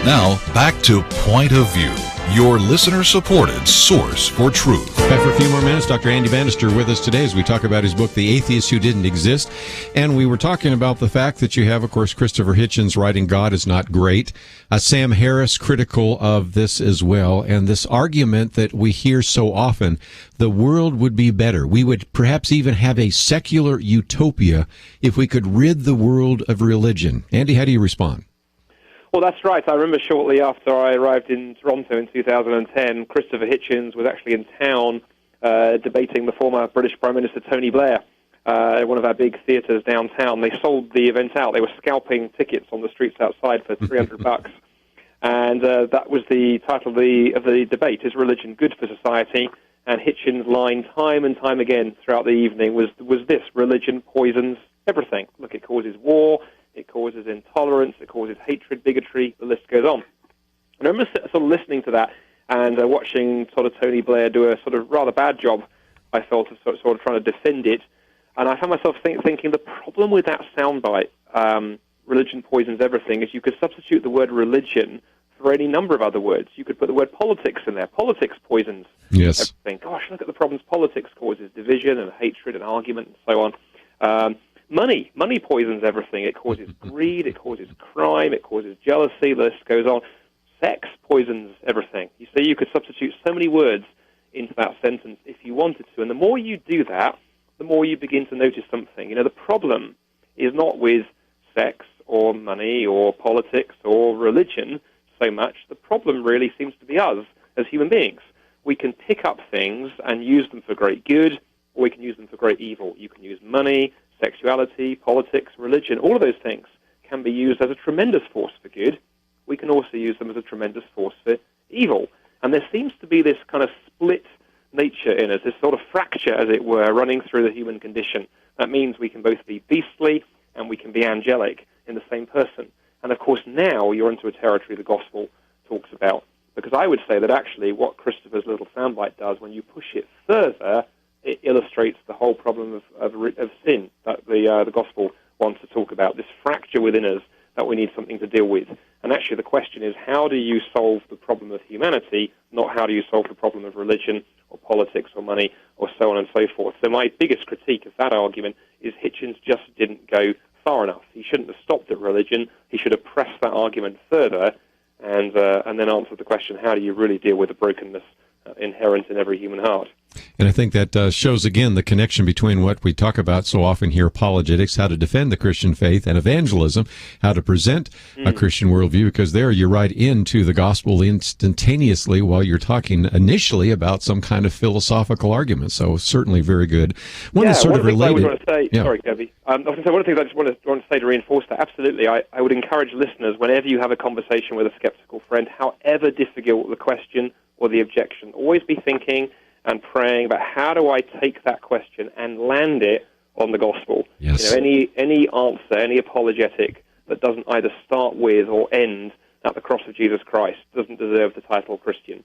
Now, back to Point of View, your listener-supported source for truth. Back for a few more minutes. Dr. Andy Bannister with us today as we talk about his book, The Atheist Who Didn't Exist. And we were talking about the fact that you have, of course, Christopher Hitchens writing God is Not Great. Sam Harris critical of this as well. And this argument that we hear so often, the world would be better. We would perhaps even have a secular utopia if we could rid the world of religion. Andy, how do you respond? Well, that's right. I remember shortly after I arrived in Toronto in 2010, Christopher Hitchens was actually in town debating the former British Prime Minister Tony Blair at one of our big theatres downtown. They sold the event out. They were scalping tickets on the streets outside for $300. And that was the title of the debate: Is religion good for society? And Hitchens' line time and time again throughout the evening was this: religion poisons everything. Look, it causes war, it causes intolerance, it causes hatred, bigotry, the list goes on. And I remember sort of listening to that and watching sort of Tony Blair do a sort of rather bad job, I felt, of sort of trying to defend it. And I found myself thinking the problem with that soundbite, religion poisons everything, is you could substitute the word religion for any number of other words. You could put the word politics in there. Politics poisons everything. Gosh, look at the problems politics causes: division and hatred and argument and so on. Money poisons everything. It causes greed, it causes crime, it causes jealousy, the list goes on. Sex poisons everything. You see, you could substitute so many words into that sentence if you wanted to. And the more you do that, the more you begin to notice something. You know, the problem is not with sex or money or politics or religion so much. The problem really seems to be us as human beings. We can pick up things and use them for great good, or we can use them for great evil. You can use money, sexuality, politics, religion. All of those things can be used as a tremendous force for good. We can also use them as a tremendous force for evil. And there seems to be this kind of split nature in us, this sort of fracture, as it were, running through the human condition. That means we can both be beastly and we can be angelic in the same person. And of course now you're into a territory the gospel talks about. Because I would say that actually what Christopher's little soundbite does, when you push it further, it illustrates the whole problem of sin that the gospel wants to talk about, this fracture within us that we need something to deal with. And actually the question is, how do you solve the problem of humanity, not how do you solve the problem of religion or politics or money or so on and so forth. So my biggest critique of that argument is Hitchens just didn't go far enough. He shouldn't have stopped at religion. He should have pressed that argument further and then answered the question, how do you really deal with the brokenness inherent in every human heart? And I think that shows, again, the connection between what we talk about so often here, apologetics, how to defend the Christian faith, and evangelism, how to present a Christian worldview, because there you're right into the gospel instantaneously while you're talking initially about some kind of philosophical argument. So certainly very good. One is sort of related. Sorry, Kerby. I was going to say, one of the things I just want to say to reinforce that, absolutely, I would encourage listeners, whenever you have a conversation with a skeptical friend, however difficult the question or the objection, always be thinking and praying about how do I take that question and land it on the gospel. Yes. You know, any answer, any apologetic that doesn't either start with or end at the cross of Jesus Christ doesn't deserve the title Christian.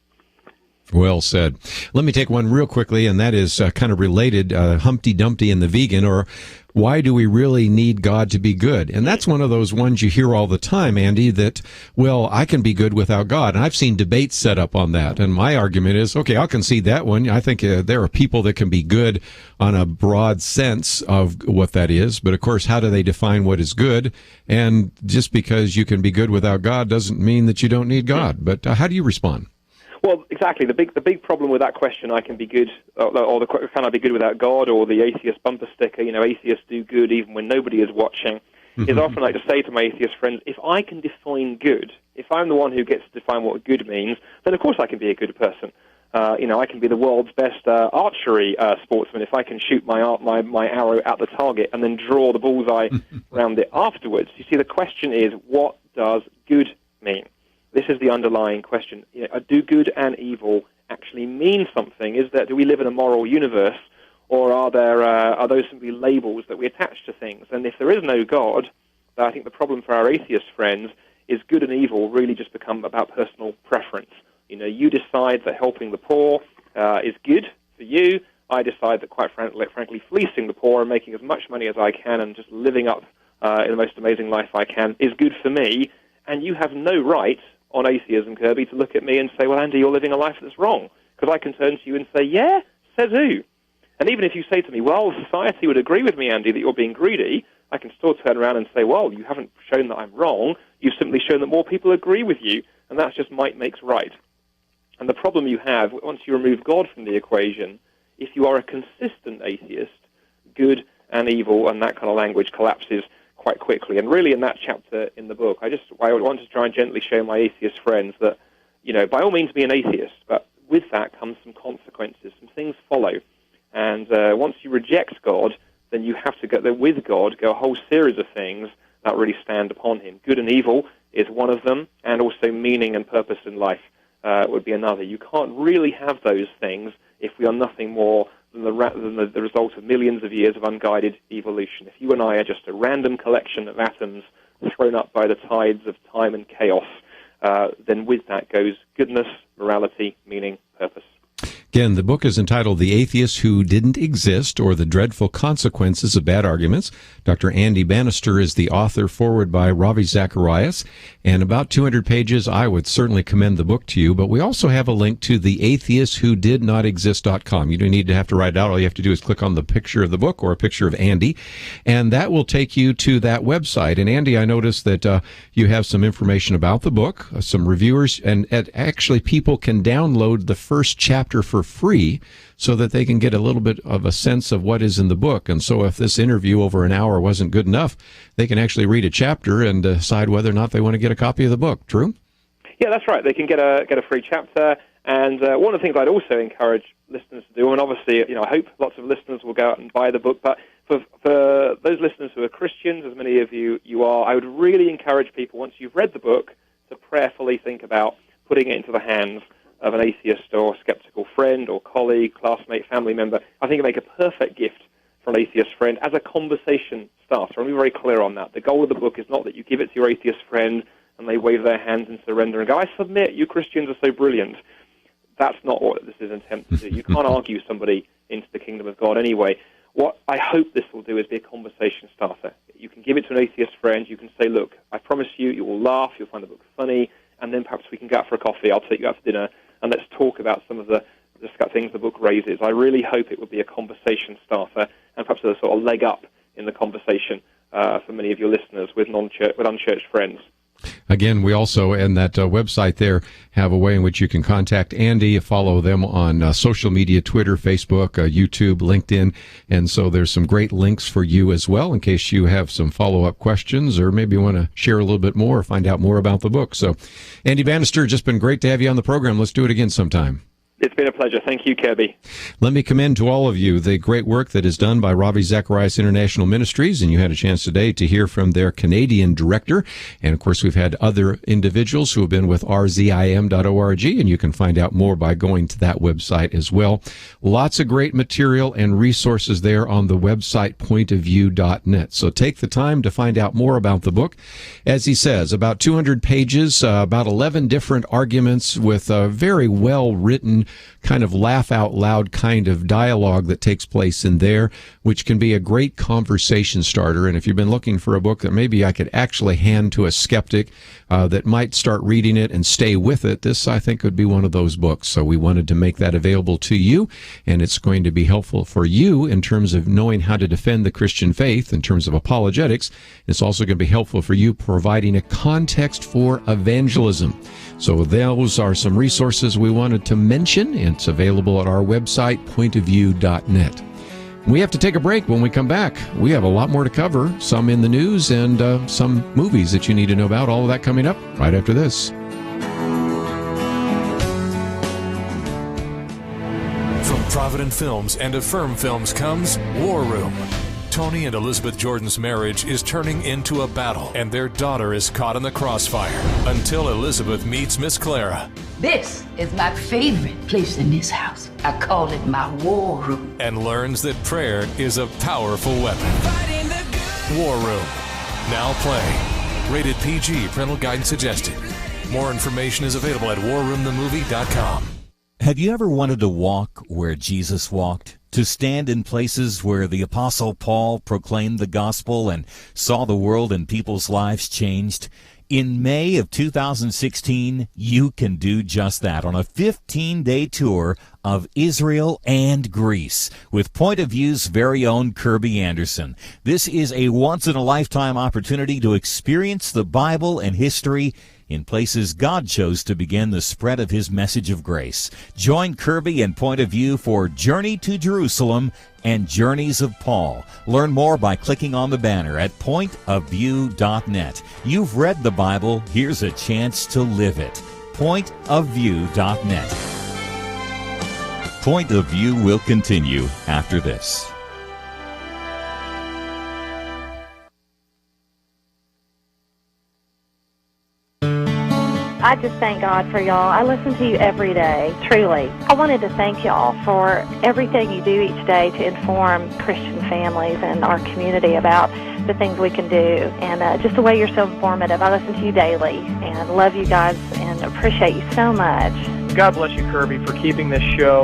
Well said. Let me take one real quickly, and that is kind of related, Humpty Dumpty and the vegan, or why do we really need God to be good? And that's one of those ones you hear all the time, Andy, that, well, I can be good without God. And I've seen debates set up on that. And my argument is, okay, I'll concede that one. I think there are people that can be good on a broad sense of what that is. But of course, how do they define what is good? And just because you can be good without God doesn't mean that you don't need God. But how do you respond? Well, exactly. The big problem with that question, I can be good, or can I be good without God, or the atheist bumper sticker, you know, atheists do good even when nobody is watching, is often like to say to my atheist friends, if I can define good, if I'm the one who gets to define what good means, then of course I can be a good person. You know, I can be the world's best archery sportsman if I can shoot my arrow at the target and then draw the bullseye around it afterwards. You see, the question is, what does good mean? This is the underlying question. You know, do good and evil actually mean something? Do we live in a moral universe, or are those simply labels that we attach to things? And if there is no God, I think the problem for our atheist friends is good and evil really just become about personal preference. You know, you decide that helping the poor is good for you. I decide that, quite frankly, fleecing the poor and making as much money as I can and just living up in the most amazing life I can is good for me. And you have no right on atheism, Kerby, to look at me and say, well, Andy, you're living a life that's wrong. Because I can turn to you and say, yeah, says who? And even if you say to me, well, society would agree with me, Andy, that you're being greedy, I can still turn around and say, well, you haven't shown that I'm wrong. You've simply shown that more people agree with you. And that's just might makes right. And the problem you have, once you remove God from the equation, if you are a consistent atheist, good and evil and that kind of language collapses quite quickly. And really in that chapter in the book, I want to try and gently show my atheist friends that, you know, by all means be an atheist, but with that comes some consequences, some things follow. And once you reject God, then you have to go there with God, go a whole series of things that really stand upon him. Good and evil is one of them, and also meaning and purpose in life would be another. You can't really have those things if we are nothing more than the result of millions of years of unguided evolution. If you and I are just a random collection of atoms thrown up by the tides of time and chaos, then with that goes goodness, morality, meaning, purpose. Again, the book is entitled The Atheist Who Didn't Exist, or The Dreadful Consequences of Bad Arguments. Dr. Andy Bannister is the author, forward by Ravi Zacharias, and about 200 pages. I would certainly commend the book to you, but we also have a link to theatheistwhodidnotexist.com. You don't need to have to write it out. All you have to do is click on the picture of the book or a picture of Andy, and that will take you to that website. And Andy, I noticed that you have some information about the book, some reviewers, and actually people can download the first chapter for free so that they can get a little bit of a sense of what is in the book. And so if this interview over an hour wasn't good enough, they can actually read a chapter and decide whether or not they want to get a copy of the book. True? Yeah, that's right. They can get a free chapter. And one of the things I'd also encourage listeners to do, and obviously, I hope lots of listeners will go out and buy the book, but for those listeners who are Christians, as many of you are, I would really encourage people, once you've read the book, to prayerfully think about putting it into the hands of an atheist or skeptical friend or colleague, classmate, family member. I think it would make a perfect gift for an atheist friend as a conversation starter. I'll be very clear on that. The goal of the book is not that you give it to your atheist friend and they wave their hands in surrender and go, I submit, you Christians are so brilliant. That's not what this is intended to do. You can't argue somebody into the kingdom of God anyway. What I hope this will do is be a conversation starter. You can give it to an atheist friend. You can say, look, I promise you, you will laugh, you'll find the book funny, and then perhaps we can go out for a coffee. I'll take you out for dinner, and let's talk about some of the things the book raises. I really hope it will be a conversation starter and perhaps a sort of leg up in the conversation for many of your listeners with unchurched friends. Again, we also, in that website there, have a way in which you can contact Andy, follow them on social media, Twitter, Facebook, YouTube, LinkedIn, and so there's some great links for you as well in case you have some follow-up questions or maybe want to share a little bit more or find out more about the book. So, Andy Bannister, just been great to have you on the program. Let's do it again sometime. It's been a pleasure. Thank you, Kerby. Let me commend to all of you the great work that is done by Ravi Zacharias International Ministries, and you had a chance today to hear from their Canadian director. And, of course, we've had other individuals who have been with rzim.org, and you can find out more by going to that website as well. Lots of great material and resources there on the website pointofview.net. So take the time to find out more about the book. As he says, about 200 pages, about 11 different arguments with a very well-written kind of laugh out loud kind of dialogue that takes place in there, which can be a great conversation starter. And if you've been looking for a book that maybe I could actually hand to a skeptic that might start reading it and stay with it, this I think would be one of those books. So we wanted to make that available to you, and it's going to be helpful for you in terms of knowing how to defend the Christian faith in terms of apologetics. It's also going to be helpful for you providing a context for evangelism. So those are some resources we wanted to mention, and it's available at our website, pointofview.net. We have to take a break. When we come back, we have a lot more to cover, some in the news and some movies that you need to know about. All of that coming up right after this. From Provident Films and Affirm Films comes War Room. Tony and Elizabeth Jordan's marriage is turning into a battle, and their daughter is caught in the crossfire until Elizabeth meets Miss Clara. This is my favorite place in this house. I call it my war room. And learns that prayer is a powerful weapon. War Room. Now play. Rated PG. Parental guidance suggested. More information is available at warroomthemovie.com. Have you ever wanted to walk where Jesus walked? To stand in places where the Apostle Paul proclaimed the gospel and saw the world and people's lives changed? In May of 2016, you can do just that on a 15-day tour of Israel and Greece with Point of View's very own Kerby Anderson. This is a once-in-a-lifetime opportunity to experience the Bible and history in places God chose to begin the spread of his message of grace. Join Kerby and Point of View for Journey to Jerusalem and Journeys of Paul. Learn more by clicking on the banner at pointofview.net. You've read the Bible, here's a chance to live it. pointofview.net. Point of View will continue after this. I just thank God for y'all. I listen to you every day, truly. I wanted to thank y'all for everything you do each day to inform Christian families and our community about the things we can do, and just the way you're so informative. I listen to you daily and love you guys and appreciate you so much. God bless you, Kerby, for keeping this show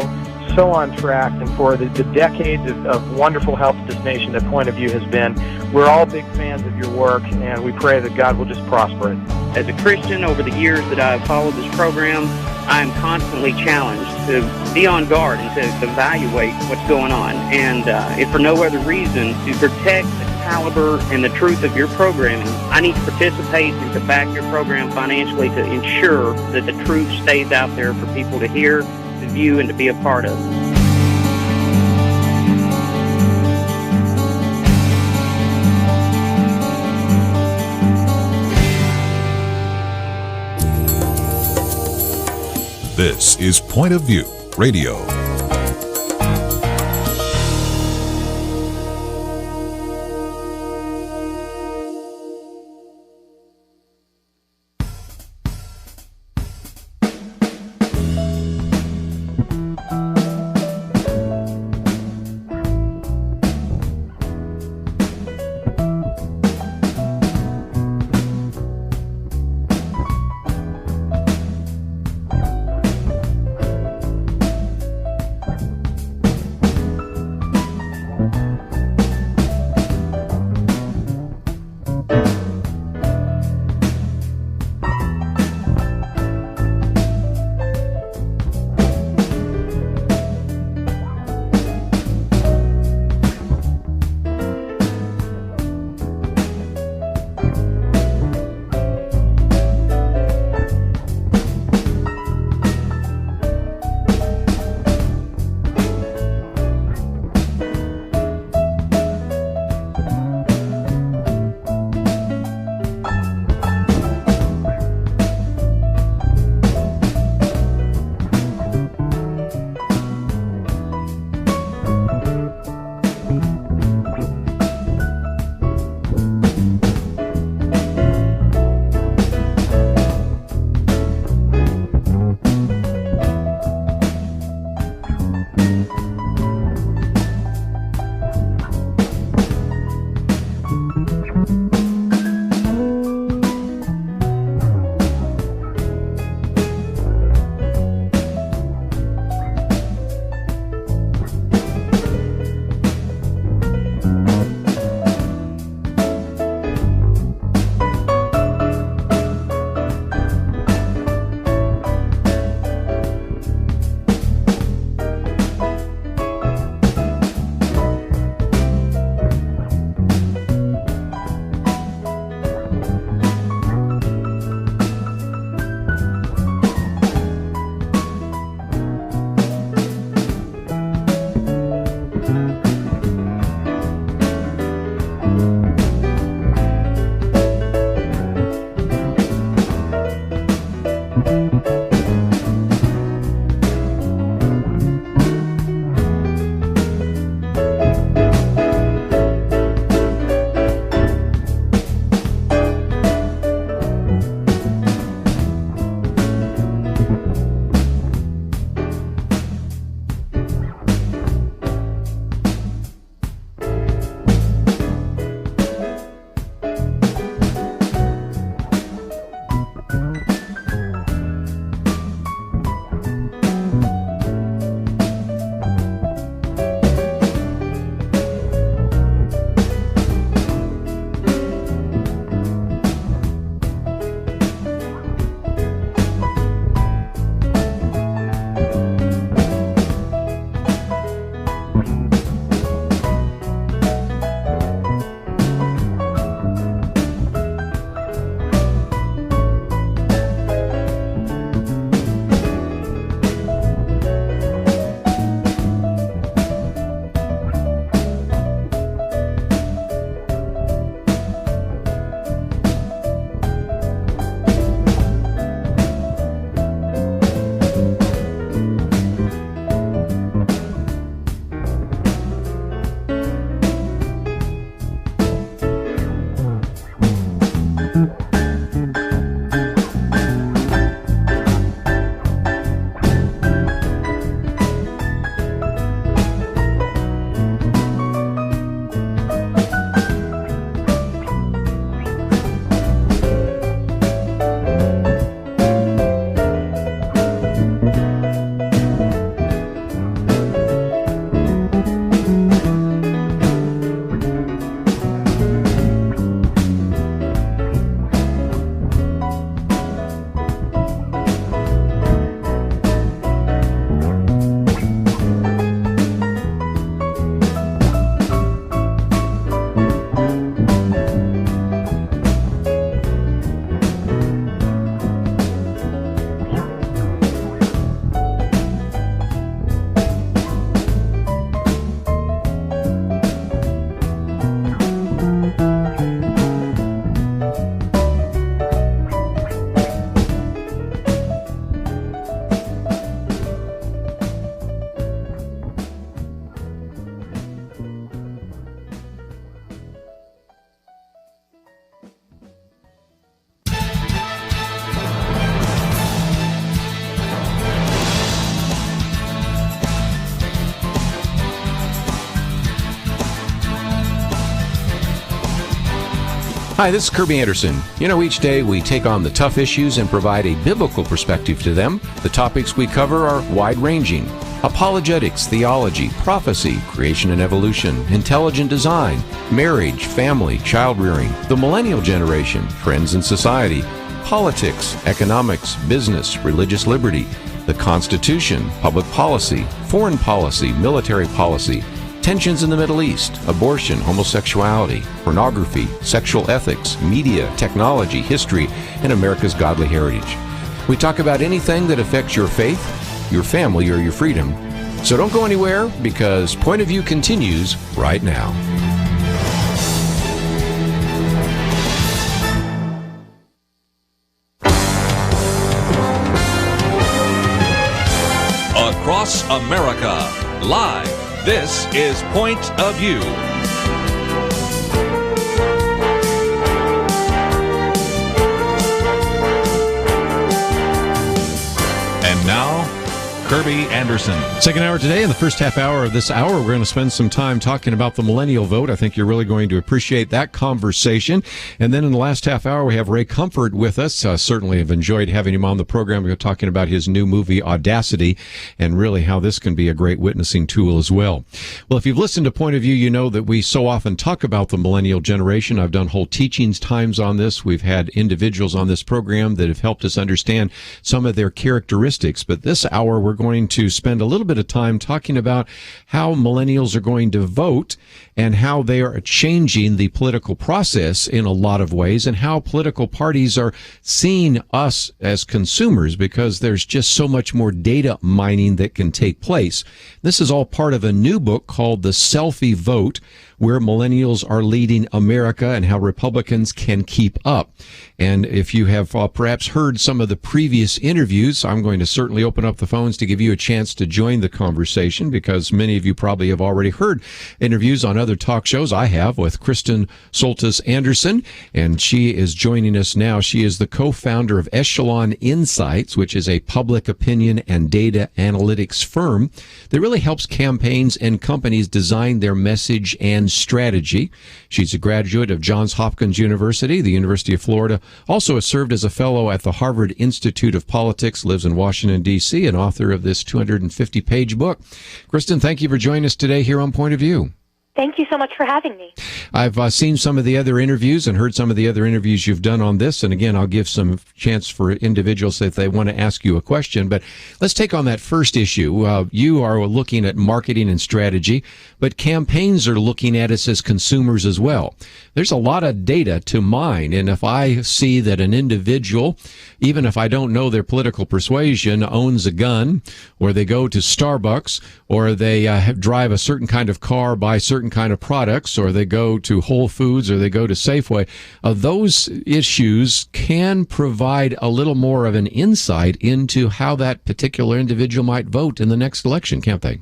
so on track and for the decades of wonderful help to this nation that Point of View has been. We're all big fans of your work, and we pray that God will just prosper it. As a Christian, over the years that I've followed this program, I am constantly challenged to be on guard and to evaluate what's going on. And if for no other reason, to protect the caliber and the truth of your programming, I need to participate and to back your program financially to ensure that the truth stays out there for people to hear, to view, and to be a part of. This is Point of View Radio. Hi, this is Kerby Anderson. Each day we take on the tough issues and provide a biblical perspective to them. The topics we cover are wide-ranging. Apologetics, theology, prophecy, creation and evolution, intelligent design, marriage, family, child-rearing, the millennial generation, trends in society, politics, economics, business, religious liberty, the Constitution, public policy, foreign policy, military policy, tensions in the Middle East, abortion, homosexuality, pornography, sexual ethics, media, technology, history, and America's godly heritage. We talk about anything that affects your faith, your family, or your freedom. So don't go anywhere, because Point of View continues right now. Across America, live. This is Point of View. And now, Kerby Anderson. Second hour today. In the first half hour of this hour, we're going to spend some time talking about the millennial vote. I think you're really going to appreciate that conversation. And then in the last half hour, we have Ray Comfort with us. Certainly have enjoyed having him on the program. We're talking about his new movie, Audacity, and really how this can be a great witnessing tool as well. Well, if you've listened to Point of View, you know that we so often talk about the millennial generation. I've done whole teachings times on this. We've had individuals on this program that have helped us understand some of their characteristics. But this hour, we're going to spend a little bit of time talking about how millennials are going to vote and how they are changing the political process in a lot of ways, and how political parties are seeing us as consumers, because there's just so much more data mining that can take place. This is all part of a new book called The Selfie Vote, where millennials are leading America and how Republicans can keep up. And if you have perhaps heard some of the previous interviews, I'm going to certainly open up the phones to give you a chance to join the conversation, because many of you probably have already heard interviews on other talk shows. I have, with Kristen Soltis Anderson, and she is joining us now. She is the co-founder of Echelon Insights, which is a public opinion and data analytics firm that really helps campaigns and companies design their message and strategy. She's a graduate of Johns Hopkins University, the University of Florida, also has served as a fellow at the Harvard Institute of Politics, lives in Washington, D.C., and author of this 250-page book. Kristen, thank you for joining us today here on Point of View. Thank you so much for having me. I've seen some of the other interviews and heard some of the other interviews you've done on this. And again, I'll give some chance for individuals if they want to ask you a question. But let's take on that first issue. You are looking at marketing and strategy, but campaigns are looking at us as consumers as well. There's a lot of data to mine. And if I see that an individual, even if I don't know their political persuasion, owns a gun, or they go to Starbucks, or they drive a certain kind of car, buy certain kind of products, or they go to Whole Foods, or they go to Safeway, those issues can provide a little more of an insight into how that particular individual might vote in the next election, can't they?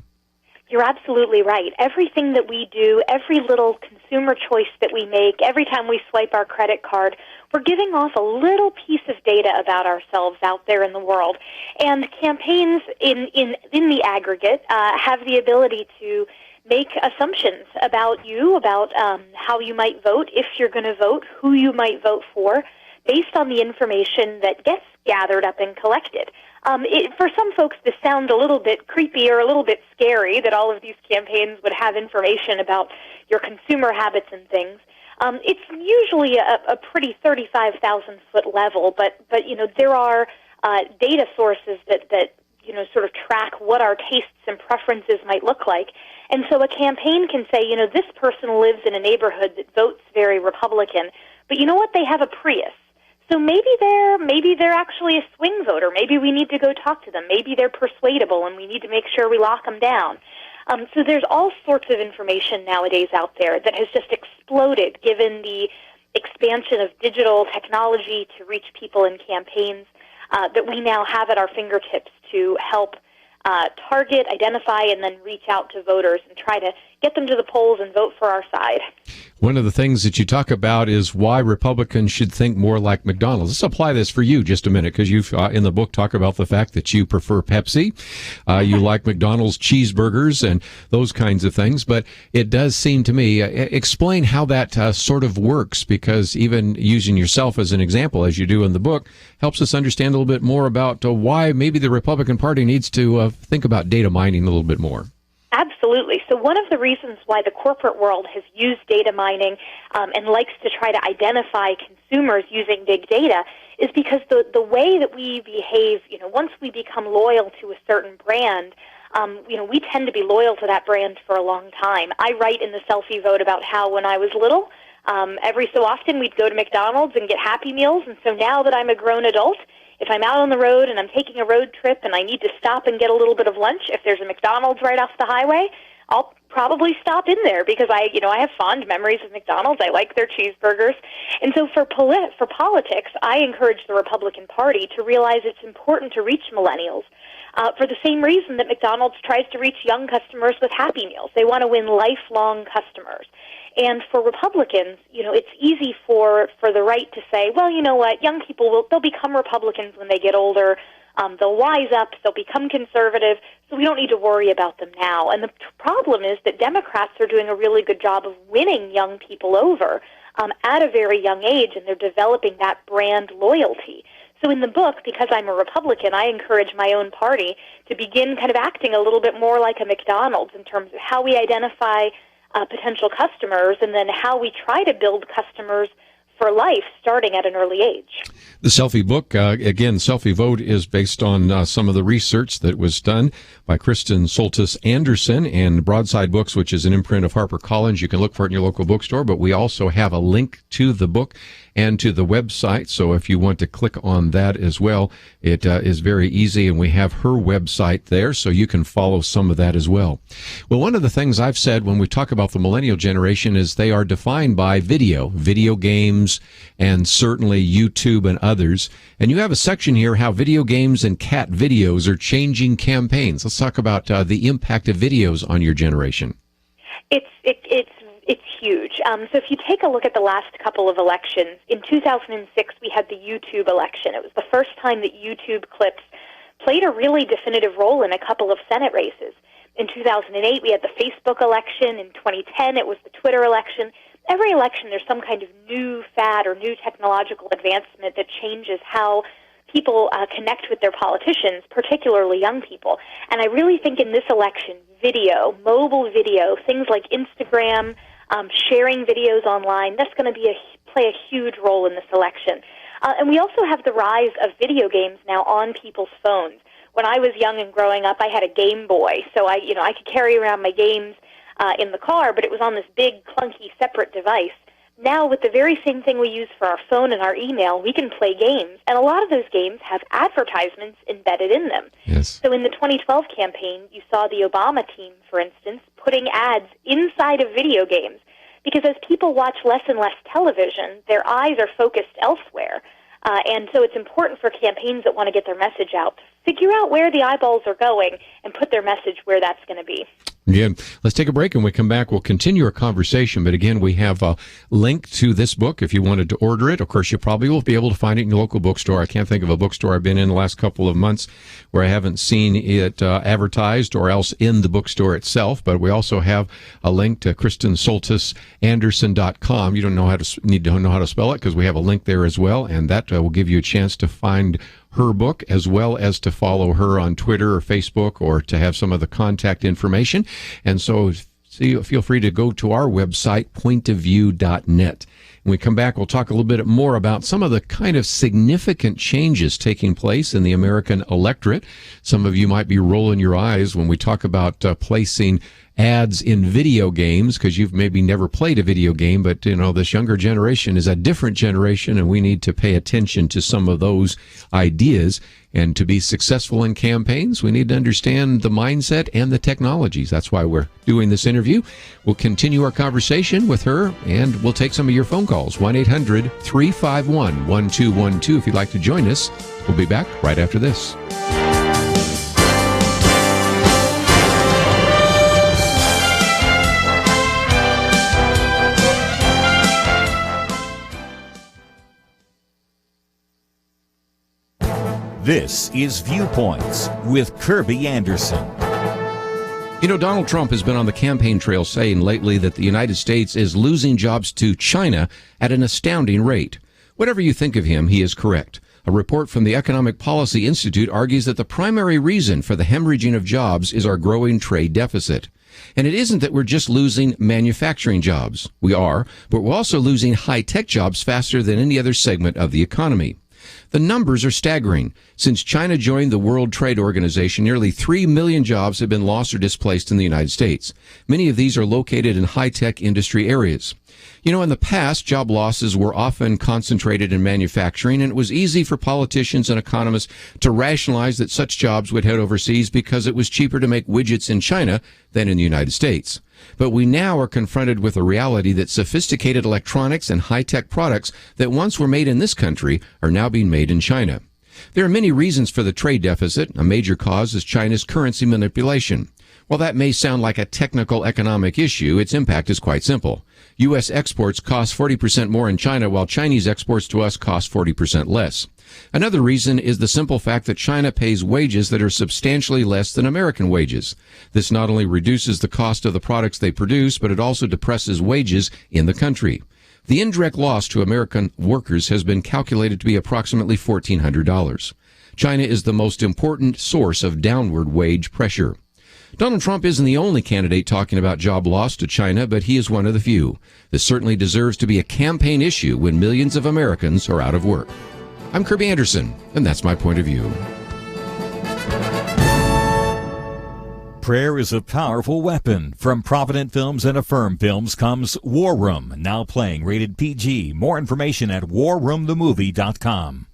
You're absolutely right. Everything that we do, every little consumer choice that we make, every time we swipe our credit card, we're giving off a little piece of data about ourselves out there in the world. And campaigns in the aggregate have the ability to make assumptions about you, about how you might vote, if you're going to vote, who you might vote for, based on the information that gets gathered up and collected. For some folks, this sounds a little bit creepy or a little bit scary that all of these campaigns would have information about your consumer habits and things. It's usually a pretty 35,000-foot level, but there are data sources that sort of track what our tastes and preferences might look like. And so a campaign can say, this person lives in a neighborhood that votes very Republican, but you know what? They have a Prius. So maybe they're actually a swing voter. Maybe we need to go talk to them. Maybe they're persuadable, and we need to make sure we lock them down. So there's all sorts of information nowadays out there that has just exploded given the expansion of digital technology to reach people in campaigns that we now have at our fingertips to help target, identify, and then reach out to voters and try to get them to the polls and vote for our side. One of the things that you talk about is why Republicans should think more like McDonald's. Let's apply this for you just a minute, because you've in the book talk about the fact that you prefer Pepsi. You like McDonald's cheeseburgers and those kinds of things. But it does seem to me, explain how that sort of works, because even using yourself as an example, as you do in the book, helps us understand a little bit more about why maybe the Republican Party needs to think about data mining a little bit more. Absolutely. So one of the reasons why the corporate world has used data mining and likes to try to identify consumers using big data is because the way that we behave, once we become loyal to a certain brand, we tend to be loyal to that brand for a long time. I write in the Selfie Vote about how when I was little, every so often we'd go to McDonald's and get Happy Meals, and so now that I'm a grown adult, if I'm out on the road and I'm taking a road trip and I need to stop and get a little bit of lunch, if there's a McDonald's right off the highway, I'll probably stop in there because I have fond memories of McDonald's. I like their cheeseburgers. And so for politics, I encourage the Republican Party to realize it's important to reach millennials for the same reason that McDonald's tries to reach young customers with Happy Meals. They want to win lifelong customers. And for Republicans, it's easy for the right to say, well, you know what, young people, they'll become Republicans when they get older. They'll wise up, they'll become conservative, so we don't need to worry about them now. And the problem is that Democrats are doing a really good job of winning young people over at a very young age, and they're developing that brand loyalty. So in the book, because I'm a Republican, I encourage my own party to begin kind of acting a little bit more like a McDonald's in terms of how we identify potential customers, and then how we try to build customers for life starting at an early age. The Selfie book, again, Selfie Vote, is based on some of the research that was done by Kristen Soltis Anderson and Broadside Books, which is an imprint of HarperCollins. You can look for it in your local bookstore, but we also have a link to the book and to the website. So if you want to click on that as well, it is very easy, and we have her website there, so you can follow some of that as well. Well, one of the things I've said when we talk about the millennial generation is they are defined by video games, and certainly YouTube and others. And you have a section here, how video games and cat videos are changing campaigns. Let's talk about the impact of videos on your generation. It's huge. So if you take a look at the last couple of elections, in 2006 we had the YouTube election. It was the first time that YouTube clips played a really definitive role in a couple of Senate races. In 2008 we had the Facebook election. In 2010 it was the Twitter election. Every election there's some kind of new fad or new technological advancement that changes how people connect with their politicians, particularly young people. And I really think in this election, video, mobile video, things like Instagram, sharing videos online, that's going to play a huge role in this election. And we also have the rise of video games now on people's phones. When I was young and growing up, I had a Game Boy, so I could carry around my games in the car, but it was on this big, clunky, separate device. Now, with the very same thing we use for our phone and our email, we can play games, and a lot of those games have advertisements embedded in them. Yes. So in the 2012 campaign, you saw the Obama team, for instance, putting ads inside of video games, because as people watch less and less television, their eyes are focused elsewhere. And so it's important for campaigns that want to get their message out to figure out where the eyeballs are going and put their message where that's going to be. Again, let's take a break, and when we come back, we'll continue our conversation. But again, we have a link to this book if you wanted to order it. Of course, you probably will be able to find it in your local bookstore. I can't think of a bookstore I've been in the last couple of months where I haven't seen it advertised or else in the bookstore itself. But we also have a link to KristenSoltisAnderson.com. You don't need to know how to spell it, because we have a link there as well, and that will give you a chance to find her book, as well as to follow her on Twitter or Facebook, or to have some of the contact information. And so feel free to go to our website, pointofview.net. When we come back, we'll talk a little bit more about some of the kind of significant changes taking place in the American electorate. Some of you might be rolling your eyes when we talk about placing ads in video games, because you've maybe never played a video game, but this younger generation is a different generation, and we need to pay attention to some of those ideas. And to be successful in campaigns, we need to understand the mindset and the technologies. That's why we're doing this interview. We'll continue our conversation with her, and we'll take some of your phone calls. 1-800-351-1212 if you'd like to join us. We'll be back right after this. This is Viewpoints with Kerby Anderson. You know, Donald Trump has been on the campaign trail saying lately that the United States is losing jobs to China at an astounding rate. Whatever you think of him, he is correct. A report from the Economic Policy Institute argues that the primary reason for the hemorrhaging of jobs is our growing trade deficit. And it isn't that we're just losing manufacturing jobs. We are, but we're also losing high-tech jobs faster than any other segment of the economy. The numbers are staggering. Since China joined the World Trade Organization, nearly 3 million jobs have been lost or displaced in the United States. Many of these are located in high-tech industry areas. You know, in the past, job losses were often concentrated in manufacturing, and it was easy for politicians and economists to rationalize that such jobs would head overseas because it was cheaper to make widgets in China than in the United States. But we now are confronted with a reality that sophisticated electronics and high-tech products that once were made in this country are now being made in China. There are many reasons for the trade deficit. A major cause is China's currency manipulation. While that may sound like a technical economic issue, its impact is quite simple. U.S. exports cost 40% more in China, while Chinese exports to us cost 40% less. Another reason is the simple fact that China pays wages that are substantially less than American wages. This not only reduces the cost of the products they produce, but it also depresses wages in the country. The indirect loss to American workers has been calculated to be approximately $1,400. China is the most important source of downward wage pressure. Donald Trump isn't the only candidate talking about job loss to China, but he is one of the few. This certainly deserves to be a campaign issue when millions of Americans are out of work. I'm Kerby Anderson, and that's my point of view. Prayer is a powerful weapon. From Provident Films and Affirm Films comes War Room, now playing rated PG. More information at warroomthemovie.com.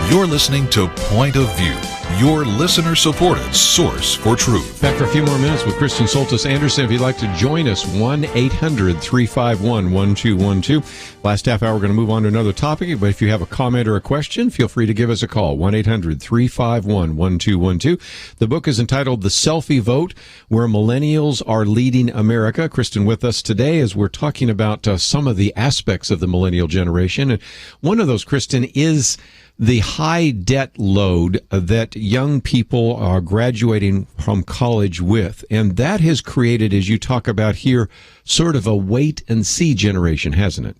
You're listening to Point of View, your listener-supported source for truth. Back for a few more minutes with Kristen Soltis Anderson. If you'd like to join us, 1-800-351-1212. Last half hour, we're going to move on to another topic, but if you have a comment or a question, feel free to give us a call, 1-800-351-1212. The book is entitled The Selfie Vote, Where Millennials Are Leading America. Kristen with us today as we're talking about some of the aspects of the millennial generation. And one of those, Kristen, is the high debt load that young people are graduating from college with. And that has created, as you talk about here, sort of a wait-and-see generation, hasn't it?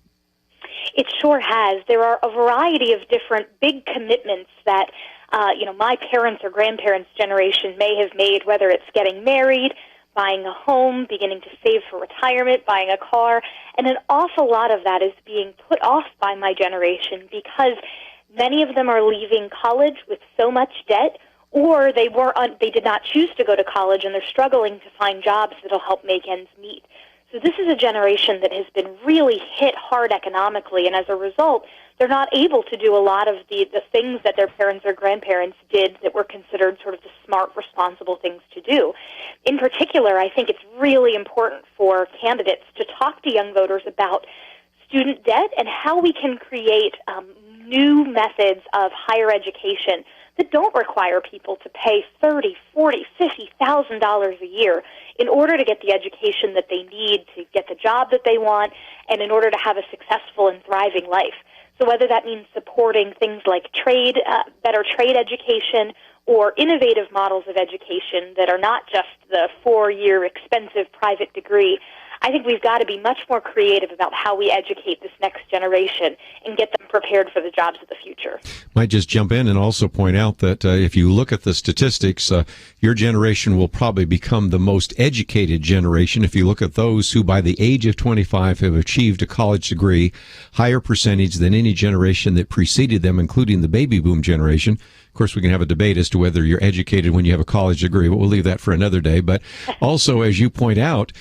It sure has. There are a variety of different big commitments that, my parents' or grandparents' generation may have made, whether it's getting married, buying a home, beginning to save for retirement, buying a car. And an awful lot of that is being put off by my generation because many of them are leaving college with so much debt, or they did not choose to go to college and they're struggling to find jobs that'll help make ends meet. So this is a generation that has been really hit hard economically, and as a result, they're not able to do a lot of the things that their parents or grandparents did that were considered sort of the smart, responsible things to do. In particular, I think it's really important for candidates to talk to young voters about student debt and how we can create new methods of higher education that don't require people to pay $30,000, $40,000, $50,000 a year in order to get the education that they need to get the job that they want and in order to have a successful and thriving life. So whether that means supporting things like trade, better trade education, or innovative models of education that are not just the 4-year expensive private degree, I think we've got to be much more creative about how we educate this next generation and get them prepared for the jobs of the future. Might just jump in and also point out that if you look at the statistics, your generation will probably become the most educated generation. If you look at those who by the age of 25 have achieved a college degree, higher percentage than any generation that preceded them, including the baby boom generation. Of course, we can have a debate as to whether you're educated when you have a college degree, but we'll leave that for another day. But also, as you point out,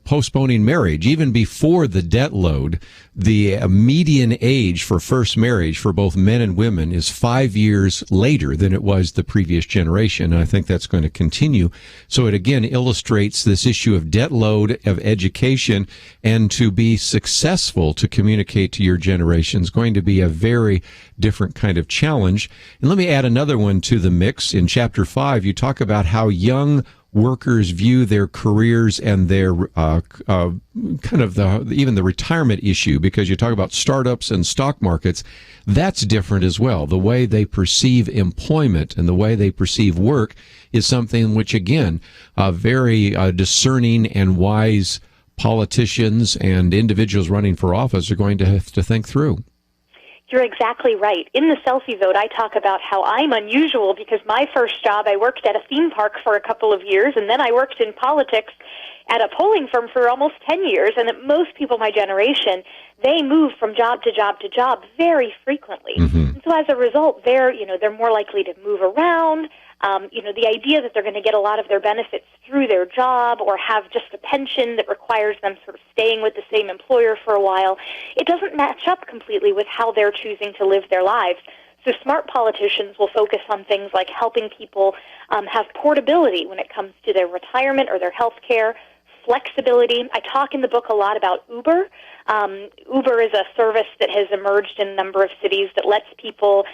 postponing marriage, even before the debt load, the median age for first marriage for both men and women is 5 years later than it was the previous generation. And I think that's going to continue. So it again illustrates this issue of debt load, of education, and to be successful to communicate to your generation is going to be a very different kind of challenge. And let me add another one to the mix. In Chapter 5, you talk about how young workers view their careers and their even the retirement issue, because you talk about startups and stock markets. That's different as well. The way they perceive employment and the way they perceive work is something which, again, very discerning and wise politicians and individuals running for office are going to have to think through. You're exactly right. In the Selfie Vote, I talk about how I'm unusual because my first job, I worked at a theme park for a couple of years, and then I worked in politics at a polling firm for almost 10 years, and that most people my generation, they move from job to job to job very frequently. And so as a result, they're more likely to move around. The idea that they're going to get a lot of their benefits through their job or have just a pension that requires them sort of staying with the same employer for a while, it doesn't match up completely with how they're choosing to live their lives. So smart politicians will focus on things like helping people have portability when it comes to their retirement or their health care, flexibility. I talk in the book a lot about Uber. Uber is a service that has emerged in a number of cities that lets people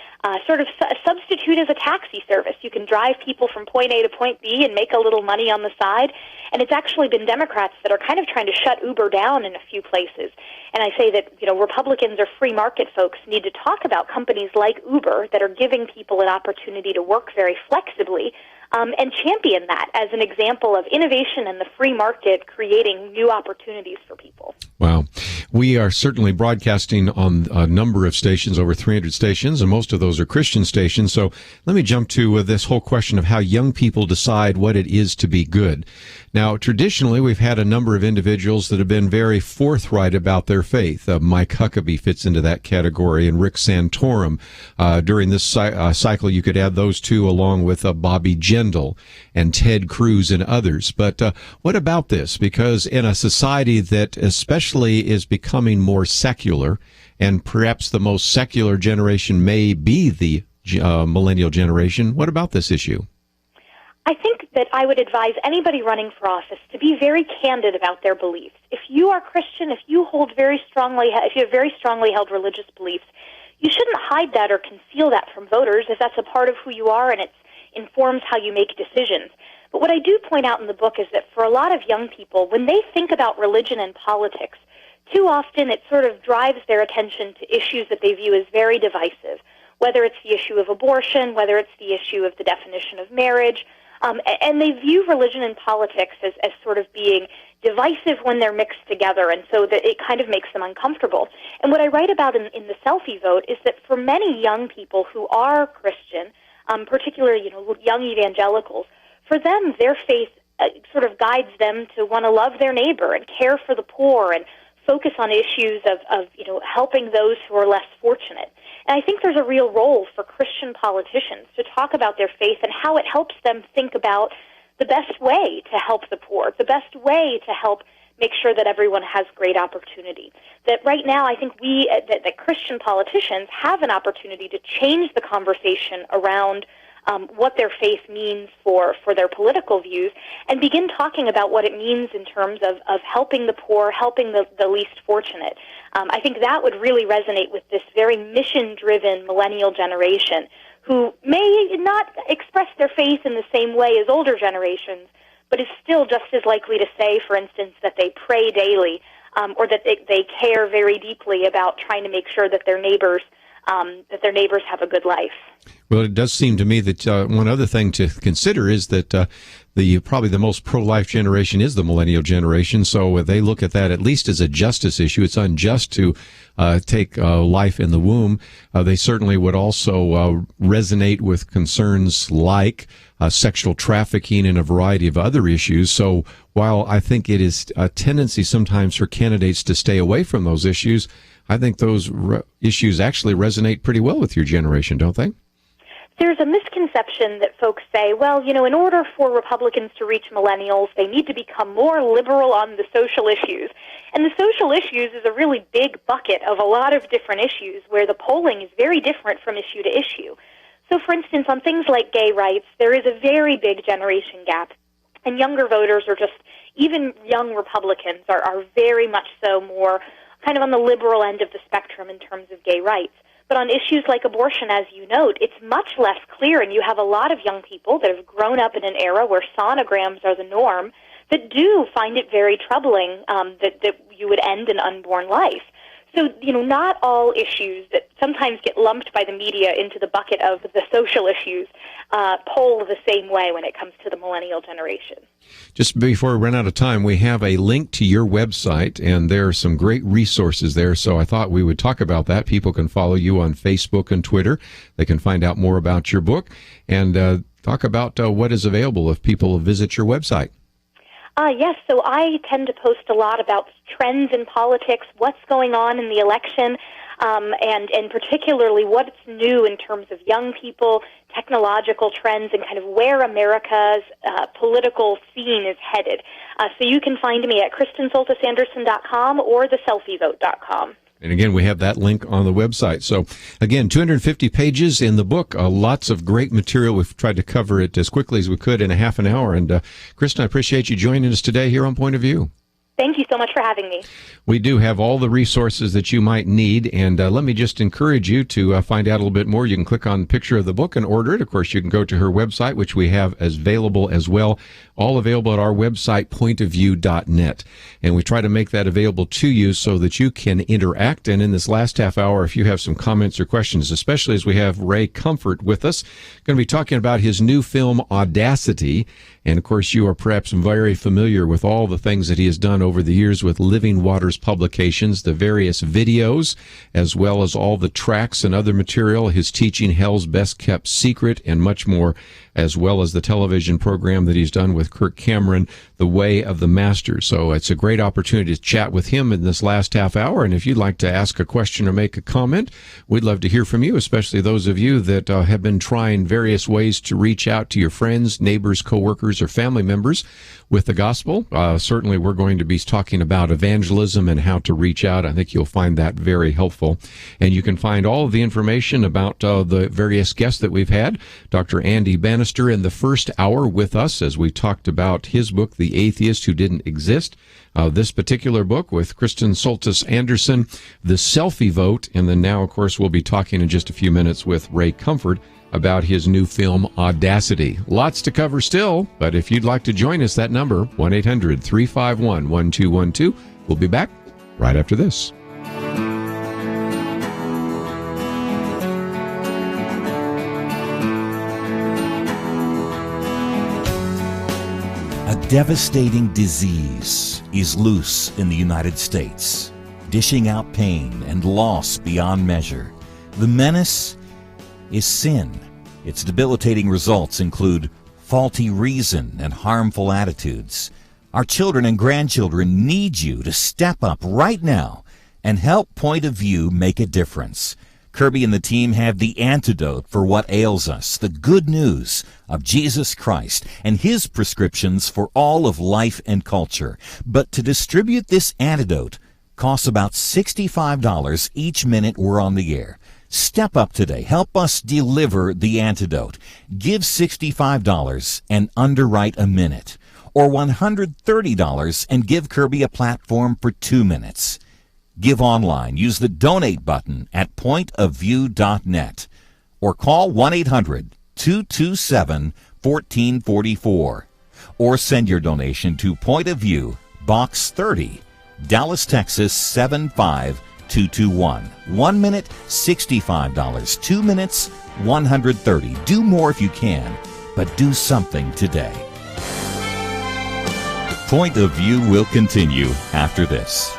sort of substitute as a taxi service. You can drive people from point A to point B and make a little money on the side. And it's actually been Democrats that are kind of trying to shut Uber down in a few places. And I say that, Republicans or free market folks need to talk about companies like Uber that are giving people an opportunity to work very flexibly, and champion that as an example of innovation and the free market creating new opportunities for people. Wow. We are certainly broadcasting on a number of stations, over 300 stations, and most of those are Christian stations. So let me jump to this whole question of how young people decide what it is to be good. Now, traditionally, we've had a number of individuals that have been very forthright about their faith. Mike Huckabee fits into that category, and Rick Santorum. During this cycle, you could add those two along with Bobby Jindal and Ted Cruz and others. But what about this? Because in a society that especially is becoming more secular, and perhaps the most secular generation may be the millennial generation, what about this issue? I think that I would advise anybody running for office to be very candid about their beliefs. If you are Christian, if you have very strongly held religious beliefs, you shouldn't hide that or conceal that from voters if that's a part of who you are and it informs how you make decisions. But what I do point out in the book is that for a lot of young people, when they think about religion and politics, too often it sort of drives their attention to issues that they view as very divisive, whether it's the issue of abortion, whether it's the issue of the definition of marriage, and they view religion and politics as sort of being divisive when they're mixed together, and so that it kind of makes them uncomfortable. And what I write about in the Selfie Vote is that for many young people who are Christian, particularly young evangelicals, for them their faith sort of guides them to want to love their neighbor and care for the poor and focus on issues of helping those who are less fortunate. And I think there's a real role for Christian politicians to talk about their faith and how it helps them think about the best way to help the poor, the best way to help make sure that everyone has great opportunity. That right now I think that Christian politicians have an opportunity to change the conversation around what their faith means for their political views, and begin talking about what it means in terms of helping the poor, helping the least fortunate. I think that would really resonate with this very mission-driven millennial generation who may not express their faith in the same way as older generations, but is still just as likely to say, for instance, that they pray daily, or that they care very deeply about trying to make sure that their neighbors have a good life. Well, it does seem to me that one other thing to consider is that probably the most pro-life generation is the millennial generation. So they look at that at least as a justice issue. It's unjust to take life in the womb. They certainly would also resonate with concerns like sexual trafficking and a variety of other issues. So while I think it is a tendency sometimes for candidates to stay away from those issues, I think those issues actually resonate pretty well with your generation, don't they? There's a misconception that folks say, well, in order for Republicans to reach millennials, they need to become more liberal on the social issues. And the social issues is a really big bucket of a lot of different issues where the polling is very different from issue to issue. So, for instance, on things like gay rights, there is a very big generation gap. And younger voters are even young Republicans are very much so more kind of on the liberal end of the spectrum in terms of gay rights. But on issues like abortion, as you note, it's much less clear, and you have a lot of young people that have grown up in an era where sonograms are the norm that do find it very troubling that you would end an unborn life. So, not all issues that sometimes get lumped by the media into the bucket of the social issues poll the same way when it comes to the millennial generation. Just before we run out of time, we have a link to your website, and there are some great resources there, so I thought we would talk about that. People can follow you on Facebook and Twitter. They can find out more about your book and talk about what is available if people visit your website. Yes, so I tend to post a lot about trends in politics, what's going on in the election, and particularly what's new in terms of young people, technological trends, and kind of where America's political scene is headed. So you can find me at KristenSoltisAnderson.com or theselfievote.com. And again, we have that link on the website. So again, 250 pages in the book, lots of great material. We've tried to cover it as quickly as we could in a half an hour. And Kristen, I appreciate you joining us today here on Point of View. Thank you so much for having me. We do have all the resources that you might need, and let me just encourage you to find out a little bit more. You can click on the picture of the book and order it. Of course, you can go to her website, which we have as available as well, all available at our website, pointofview.net. And we try to make that available to you so that you can interact. And in this last half hour, if you have some comments or questions, especially as we have Ray Comfort with us, going to be talking about his new film, Audacity. And, of course, you are perhaps very familiar with all the things that he has done over the years with Living Waters Publications, the various videos, as well as all the tracks and other material, his teaching, Hell's Best Kept Secret, and much more, as well as the television program that he's done with Kirk Cameron, The Way of the Master. So it's a great opportunity to chat with him in this last half hour. And if you'd like to ask a question or make a comment, we'd love to hear from you, especially those of you that have been trying various ways to reach out to your friends, neighbors, coworkers, or family members with the gospel. Certainly we're going to be talking about evangelism and how to reach out. I think you'll find that very helpful. And you can find all of the information about the various guests that we've had. Dr. Andy Bannister in the first hour with us as we talked about his book, The Atheist Who Didn't Exist. This particular book with Kristen Soltis Anderson, The Selfie Vote. And then now, of course, we'll be talking in just a few minutes with Ray Comfort about his new film, Audacity. Lots to cover still, but if you'd like to join us, that number, 1-800-351-1212. We'll be back right after this. A devastating disease is loose in the United States, dishing out pain and loss beyond measure. The menace is sin. Its debilitating results include faulty reason and harmful attitudes. Our children and grandchildren need you to step up right now and help Point of View make a difference. Kerby and the team have the antidote for what ails us, the good news of Jesus Christ and his prescriptions for all of life and culture. But to distribute this antidote costs about $65 each minute we're on the air. Step up today. Help us deliver the antidote. Give $65 and underwrite a minute, or $130 and give Kerby a platform for 2 minutes. Give online. Use the donate button at pointofview.net or call 1-800-227-1444 or send your donation to Point of View, Box 30, Dallas, Texas 75221. 1 minute, $65. 2 minutes, $130. Do more if you can, but do something today. Point of View will continue after this.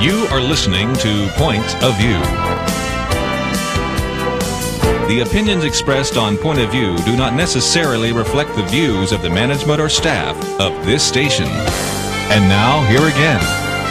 You are listening to Point of View. The opinions expressed on Point of View do not necessarily reflect the views of the management or staff of this station. And now, here again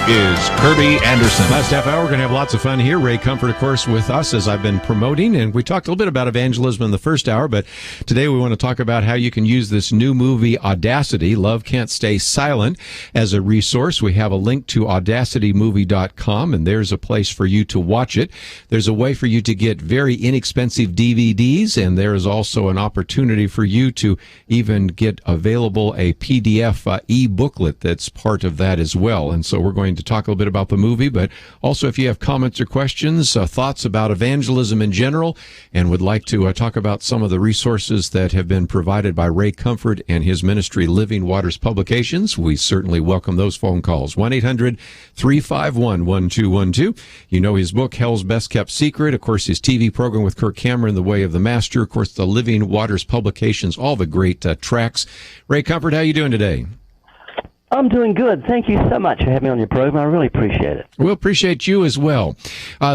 is Kerby Anderson. Last half hour, we're going to have lots of fun here. Ray Comfort, of course, with us as I've been promoting. And we talked a little bit about evangelism in the first hour, but today we want to talk about how you can use this new movie, Audacity, Love Can't Stay Silent, as a resource. We have a link to audacitymovie.com, and there's a place for you to watch it. There's a way for you to get very inexpensive DVDs, and there is also an opportunity for you to even get available a PDF e-booklet that's part of that as well. And so we're going going to talk a little bit about the movie, but also if you have comments or questions, thoughts about evangelism in general, and would like to talk about some of the resources that have been provided by Ray Comfort and his ministry, Living Waters Publications, we certainly welcome those phone calls. 1-800-351-1212. You know his book, Hell's Best Kept Secret. Of course, his TV program with Kirk Cameron, The Way of the Master. Of course, the Living Waters Publications, all the great tracks. Ray Comfort, how are you doing today? I'm doing good. Thank you so much for having me on your program. I really appreciate it. We'll appreciate you as well.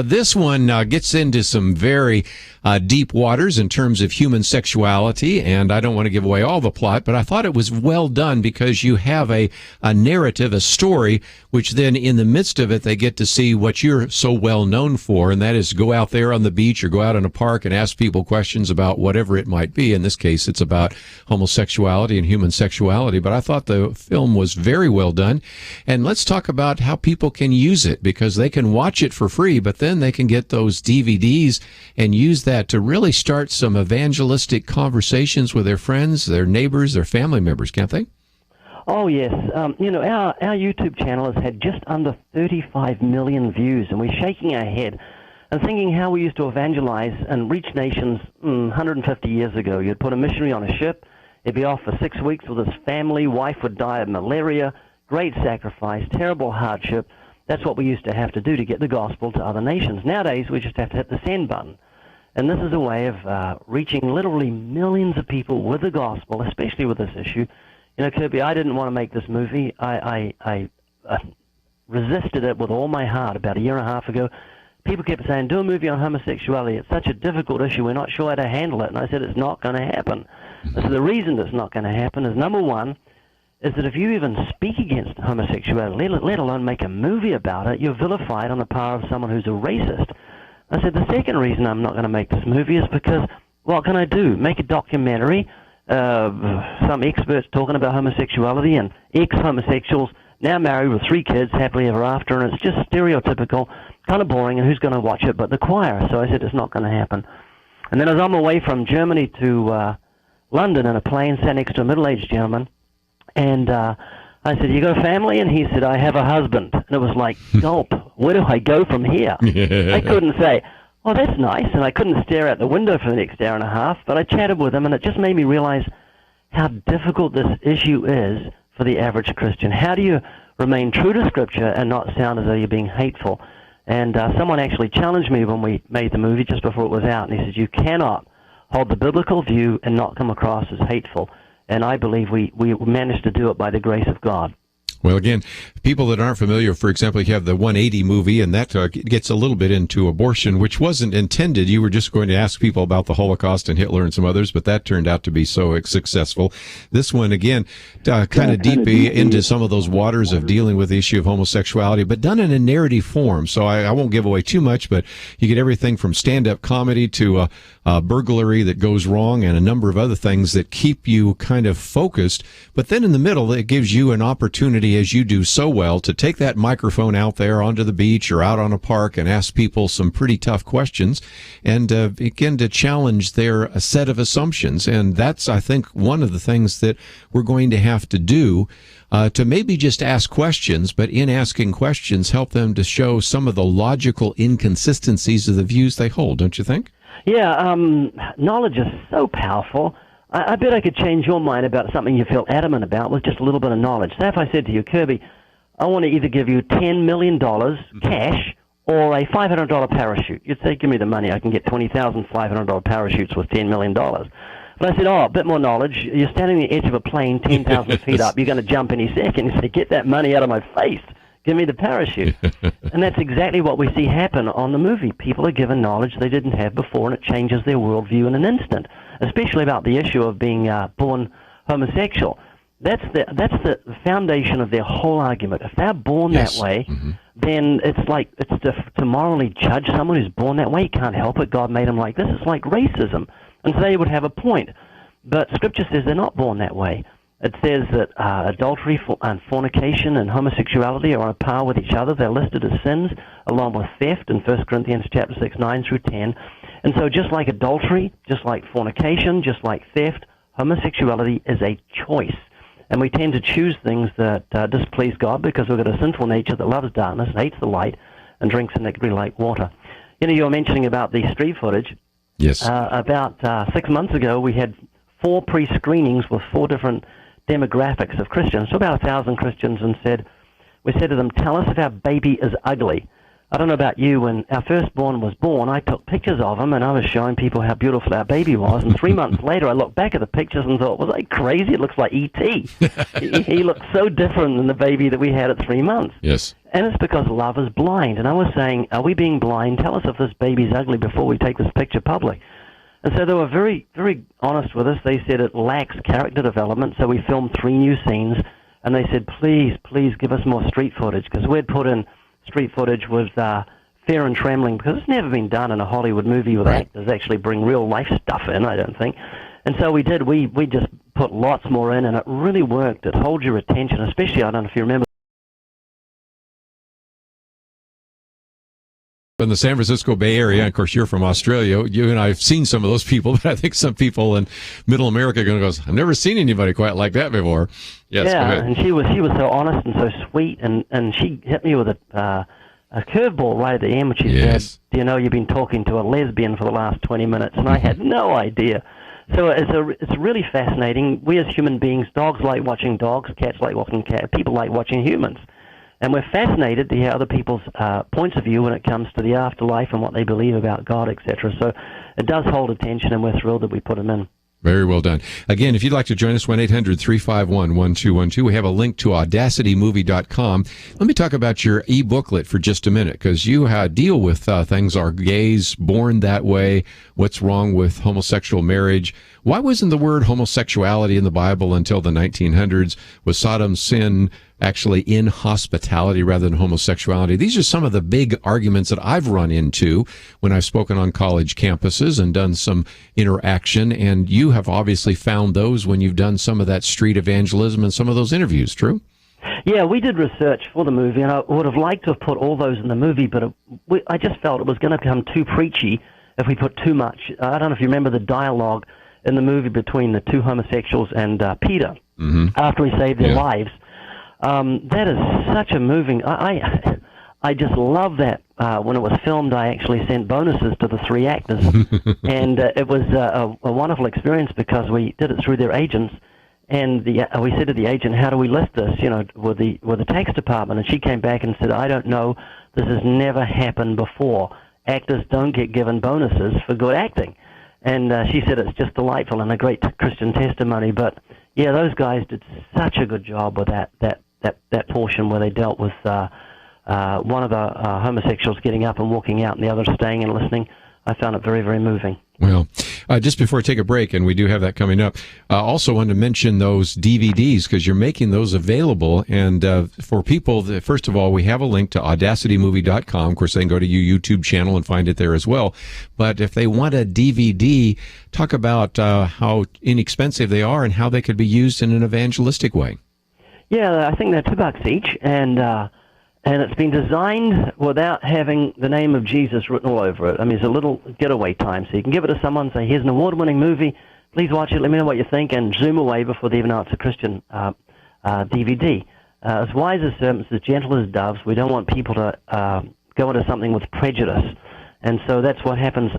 This one gets into some very deep waters in terms of human sexuality, and I don't want to give away all the plot, but I thought it was well done because you have a narrative, a story, which then in the midst of it, they get to see what you're so well known for, and that is go out there on the beach or go out in a park and ask people questions about whatever it might be. In this case, it's about homosexuality and human sexuality, but I thought the film was very well done. And let's talk about how people can use it, because they can watch it for free, but then they can get those DVDs and use that to really start some evangelistic conversations with their friends, their neighbors, their family members, can't they? Oh, yes. Our YouTube channel has had just under 35 million views, and we're shaking our head and thinking how we used to evangelize and reach nations 150 years ago. You'd put a missionary on a ship, he'd be off for 6 weeks with his family, wife would die of malaria, great sacrifice, terrible hardship. That's what we used to have to do to get the gospel to other nations. Nowadays, we just have to hit the send button. And this is a way of reaching literally millions of people with the gospel, especially with this issue. You know, Kerby, I didn't want to make this movie. I resisted it with all my heart about a year and a half ago. People kept saying, do a movie on homosexuality. It's such a difficult issue. We're not sure how to handle it. And I said, it's not going to happen. So the reason it's not going to happen is, number one, is that if you even speak against homosexuality, let alone make a movie about it, you're vilified on the power of someone who's a racist. I said, the second reason I'm not going to make this movie is because, what can I do? Make a documentary, some experts talking about homosexuality and ex-homosexuals now married with 3 kids, happily ever after, and it's just stereotypical, kind of boring, and who's going to watch it but the choir? So I said, it's not going to happen. And then as I'm away from Germany to London in a plane, sat next to a middle-aged gentleman, and I said, you got a family? And he said, I have a husband. And it was like, gulp, where do I go from here? I couldn't say, oh, that's nice. And I couldn't stare out the window for the next hour and a half. But I chatted with him, and it just made me realize how difficult this issue is for the average Christian. How do you remain true to Scripture and not sound as though you're being hateful? And someone actually challenged me when we made the movie just before it was out. And he said, you cannot hold the biblical view and not come across as hateful. And I believe we managed to do it by the grace of God. Well, again, people that aren't familiar, for example, you have the 180 movie, and that gets a little bit into abortion, which wasn't intended. You were just going to ask people about the Holocaust and Hitler and some others, but that turned out to be so successful. This one, again, kind of deep into some of those waters of dealing with the issue of homosexuality, but done in a narrative form. So I won't give away too much, but you get everything from stand-up comedy to burglary that goes wrong and a number of other things that keep you kind of focused. But then in the middle, it gives you an opportunity, as you do so well, to take that microphone out there onto the beach or out on a park and ask people some pretty tough questions and begin to challenge their set of assumptions. And that's, I think, one of the things that we're going to have to do, to maybe just ask questions, but in asking questions, help them to show some of the logical inconsistencies of the views they hold, don't you think? Yeah, knowledge is so powerful. I bet I could change your mind about something you feel adamant about with just a little bit of knowledge. Say if I said to you, Kerby, I want to either give you $10 million cash or a $500 parachute. You'd say, give me the money. I can get 20,000 $500 parachutes with $10 million. But I said, oh, a bit more knowledge. You're standing on the edge of a plane 10,000 feet up. You're going to jump any second. You say, get that money out of my face. Give me the parachute. And that's exactly what we see happen on the movie. People are given knowledge they didn't have before, and it changes their worldview in an instant, especially about the issue of being born homosexual. That's the foundation of their whole argument. If they're born that way, then it's like to morally judge someone who's born that way. You can't help it. God made them like this. It's like racism. And so they would have a point. But Scripture says they're not born that way. It says that adultery and fornication and homosexuality are on a par with each other. They're listed as sins, along with theft in 1 Corinthians chapter 6, 9 through 10. And so just like adultery, just like fornication, just like theft, homosexuality is a choice. And we tend to choose things that displease God because we've got a sinful nature that loves darkness, hates the light, and drinks iniquity like water. You were mentioning about the street footage. Yes. About 6 months ago, we had 4 pre-screenings with 4 different demographics of Christians, so about 1,000 Christians, and we said to them, tell us if our baby is ugly. I don't know about you, when our firstborn was born, I took pictures of him, and I was showing people how beautiful our baby was, and 3 months later, I looked back at the pictures and thought, was I crazy? It looks like E.T. He looks so different than the baby that we had at 3 months. Yes. And it's because love is blind. And I was saying, are we being blind? Tell us if this baby's ugly before we take this picture public. And so they were very, very honest with us. They said it lacks character development, so we filmed 3 new scenes, and they said, please give us more street footage, because we'd put in street footage with fear and trembling, because it's never been done in a Hollywood movie with actors actually bring real life stuff in, I don't think. And so we did. We just put lots more in, and it really worked. It holds your attention, especially, I don't know if you remember, in the San Francisco Bay Area, and of course you're from Australia, you and I have seen some of those people, but I think some people in Middle America are going to go, I've never seen anybody quite like that before. Yes, yeah, go ahead. and she was so honest and so sweet, and she hit me with a curveball right at the end, which she said, do you know you've been talking to a lesbian for the last 20 minutes? And I had no idea. So it's really fascinating. We as human beings, dogs like watching dogs, cats like watching cats, people like watching humans. And we're fascinated to hear other people's points of view when it comes to the afterlife and what they believe about God, etc. So it does hold attention, and we're thrilled that we put them in. Very well done. Again, if you'd like to join us, 1-800-351-1212. We have a link to audacitymovie.com. Let me talk about your e-booklet for just a minute, because you deal with things, are gays born that way? What's wrong with homosexual marriage? Why wasn't the word homosexuality in the Bible until the 1900s? Was Sodom's sin actually inhospitality rather than homosexuality? These are some of the big arguments that I've run into when I've spoken on college campuses and done some interaction, and you have obviously found those when you've done some of that street evangelism and some of those interviews, true? Yeah, we did research for the movie, and I would have liked to have put all those in the movie, but I just felt it was going to become too preachy if we put too much. I don't know if you remember the dialogue in the movie between the 2 homosexuals and Peter after he saved their lives. That is such a moving. I just love that. When it was filmed, I actually sent bonuses to the 3 actors, and it was a wonderful experience because we did it through their agents. And we said to the agent, "How do we list this? With the tax department?" And she came back and said, "I don't know. This has never happened before. Actors don't get given bonuses for good acting." And she said it's just delightful and a great Christian testimony. But yeah, those guys did such a good job with that portion where they dealt with one of the homosexuals getting up and walking out and the other staying and listening. I found it very, very moving. Well, just before I take a break, and we do have that coming up, also wanted to mention those DVDs because you're making those available. And for people, first of all, we have a link to audacitymovie.com. Of course, they can go to your YouTube channel and find it there as well. But if they want a DVD, talk about how inexpensive they are and how they could be used in an evangelistic way. Yeah, I think they're $2 each, and it's been designed without having the name of Jesus written all over it. I mean, it's a little getaway time, so you can give it to someone and say, here's an award-winning movie, please watch it, let me know what you think, and zoom away before they even know it's a Christian DVD. As wise as serpents, as gentle as doves, we don't want people to go into something with prejudice. And so that's what happens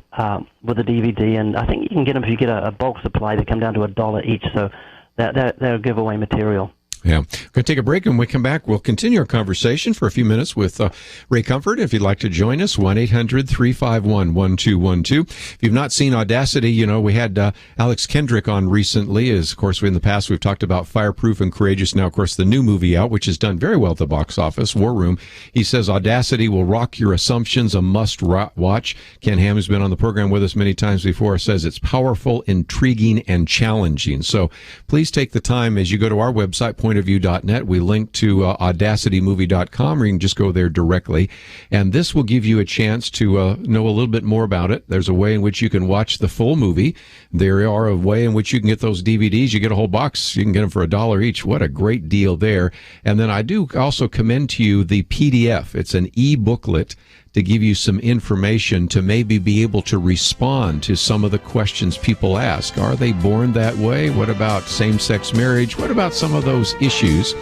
with the DVD, and I think you can get them if you get a bulk supply. They come down to $1 each, so they're giveaway material. Yeah. We're going to take a break, and when we come back, we'll continue our conversation for a few minutes with Ray Comfort. If you'd like to join us, 1-800-351-1212. If you've not seen Audacity, we had Alex Kendrick on recently. As, of course, in the past, we've talked about Fireproof and Courageous. Now, of course, the new movie out, which has done very well at the box office, War Room. He says Audacity will rock your assumptions, a must-watch. Ken Ham has been on the program with us many times before, says it's powerful, intriguing, and challenging. So please take the time as you go to our website, pointofview.net. We link to audacitymovie.com, or you can just go there directly. And this will give you a chance to know a little bit more about it. There's a way in which you can watch the full movie. There are a way in which you can get those DVDs. You get a whole box. You can get them for $1 each. What a great deal there. And then I do also commend to you the PDF. It's an e-booklet to give you some information to maybe be able to respond to some of the questions people ask. Are they born that way? What about same-sex marriage? What about some of those issues?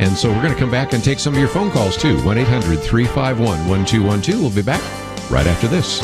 And so we're going to come back and take some of your phone calls, too. 1-800-351-1212. We'll be back right after this.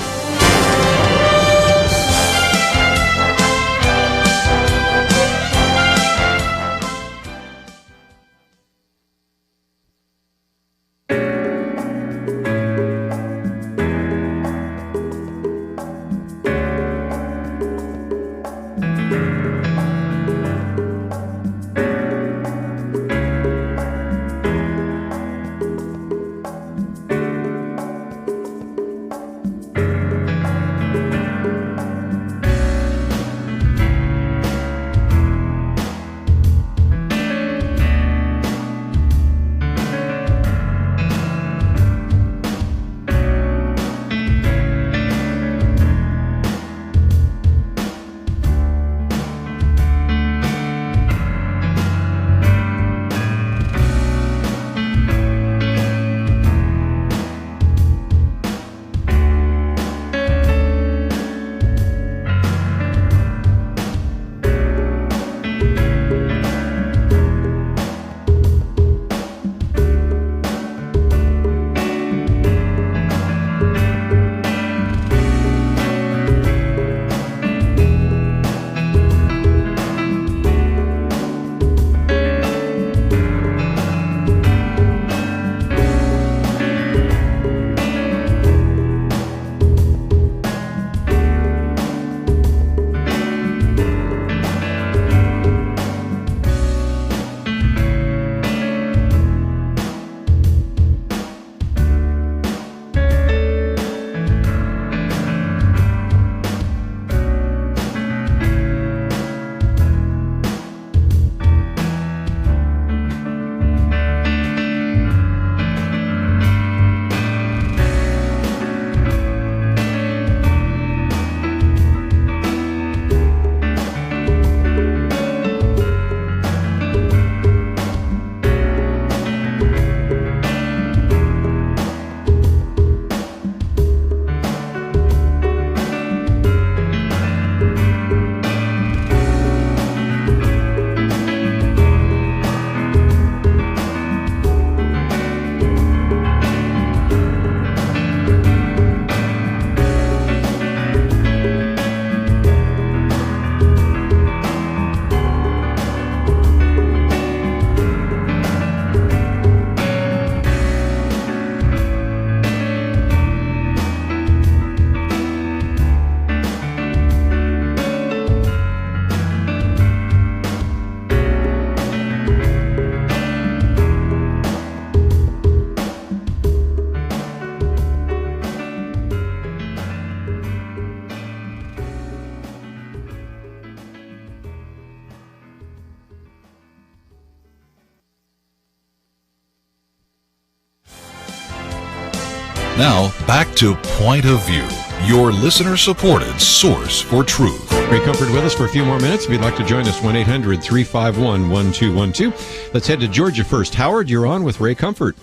Now, back to Point of View, your listener-supported source for truth. Ray Comfort with us for a few more minutes. If you'd like to join us, 1-800-351-1212. Let's head to Georgia first. Howard, you're on with Ray Comfort.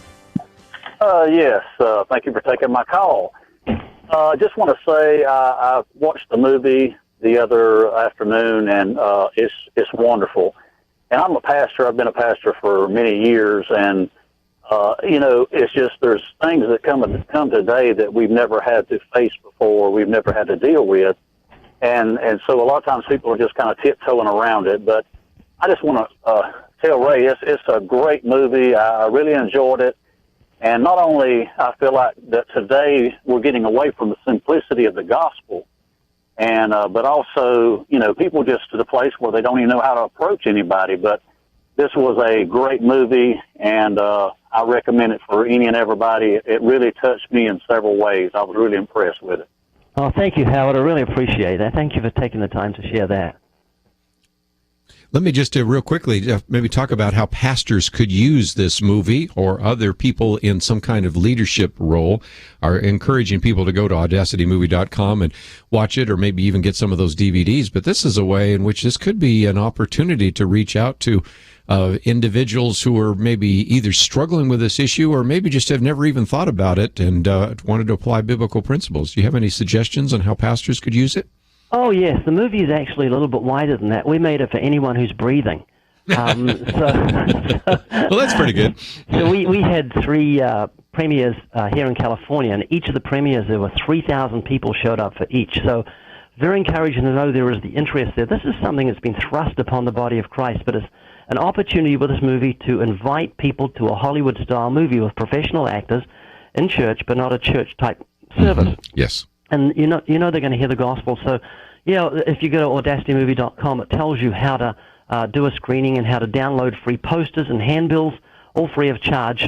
Yes, thank you for taking my call. I just want to say I watched the movie the other afternoon, and it's wonderful. And I'm a pastor. I've been a pastor for many years, and it's just there's things that come today that we've never had to face before, we've never had to deal with, and so a lot of times people are just kind of tiptoeing around it. But I just want to tell Ray, it's a great movie. I really enjoyed it, and not only I feel like that today we're getting away from the simplicity of the gospel, and but also people just to the place where they don't even know how to approach anybody. But this was a great movie, and I recommend it for any and everybody. It really touched me in several ways. I was really impressed with it. Oh, thank you, Howard. I really appreciate that. Thank you for taking the time to share that. Let me just real quickly maybe talk about how pastors could use this movie, or other people in some kind of leadership role are encouraging people to go to audacitymovie.com and watch it, or maybe even get some of those DVDs. But this is a way in which this could be an opportunity to reach out to individuals who are maybe either struggling with this issue or maybe just have never even thought about it and wanted to apply biblical principles. Do you have any suggestions on how pastors could use it? Oh, yes. The movie is actually a little bit wider than that. We made it for anyone who's breathing. Well, that's pretty good. So we had 3 premieres here in California, and each of the premieres, there were 3,000 people showed up for each. So very encouraging to know there is the interest there. This is something that's been thrust upon the body of Christ, but it's an opportunity with this movie to invite people to a Hollywood-style movie with professional actors in church, but not a church-type service. Mm-hmm. Yes. And you know they're going to hear the gospel. So, if you go to audacitymovie.com, it tells you how to do a screening and how to download free posters and handbills, all free of charge,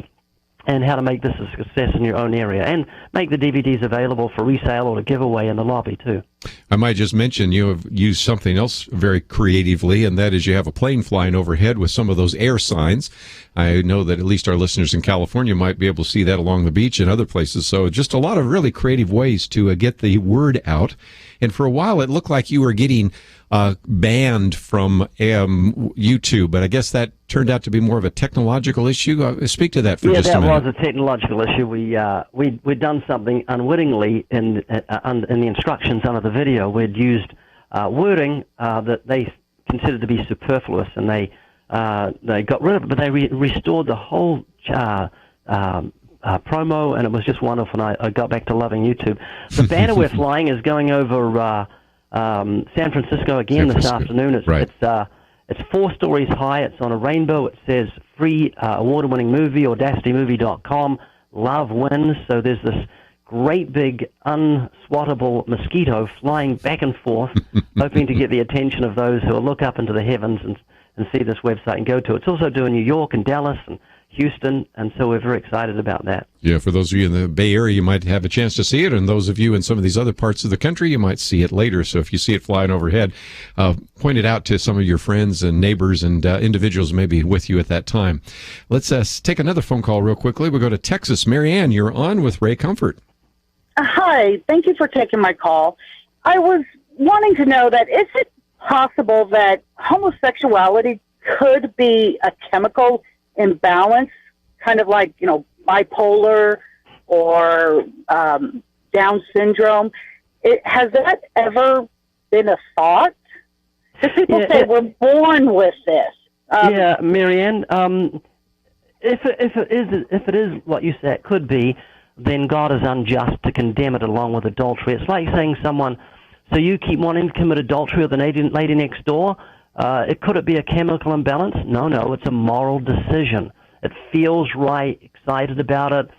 and how to make this a success in your own area, and make the DVDs available for resale or to give away in the lobby, too. I might just mention you have used something else very creatively, and that is you have a plane flying overhead with some of those air signs. I know that at least our listeners in California might be able to see that along the beach and other places. So just a lot of really creative ways to get the word out. And for a while, it looked like you were getting banned from YouTube, but I guess that turned out to be more of a technological issue. Speak to that for just a minute. Yeah, that was a technological issue. We'd done something unwittingly in the instructions under the video. We'd used wording that they considered to be superfluous, and they got rid of it, but they restored the whole promo, and it was just wonderful, and I got back to loving YouTube. The banner we're flying is going over San Francisco again this afternoon. It's 4 stories high. It's on a rainbow. It says free award-winning movie, audacitymovie.com. Love wins. So there's this great big unswattable mosquito flying back and forth, hoping to get the attention of those who will look up into the heavens and see this website and go to it. It's also doing New York and Dallas and Houston, and so we're very excited about that. Yeah, for those of you in the Bay Area, you might have a chance to see it, and those of you in some of these other parts of the country, you might see it later. So if you see it flying overhead, point it out to some of your friends and neighbors and individuals maybe with you at that time. Let's take another phone call real quickly. We'll go to Texas. Marianne, you're on with Ray Comfort. Hi, thank you for taking my call. I was wanting to know that is it possible that homosexuality could be a chemical imbalance, kind of like, bipolar or Down syndrome? Has that ever been a thought? Because people say we're born with this. Marianne, if it is what you say it could be, then God is unjust to condemn it along with adultery. It's like saying someone, so you keep wanting to commit adultery with the lady next door. Could it be a chemical imbalance? No, it's a moral decision. It feels right, excited about it.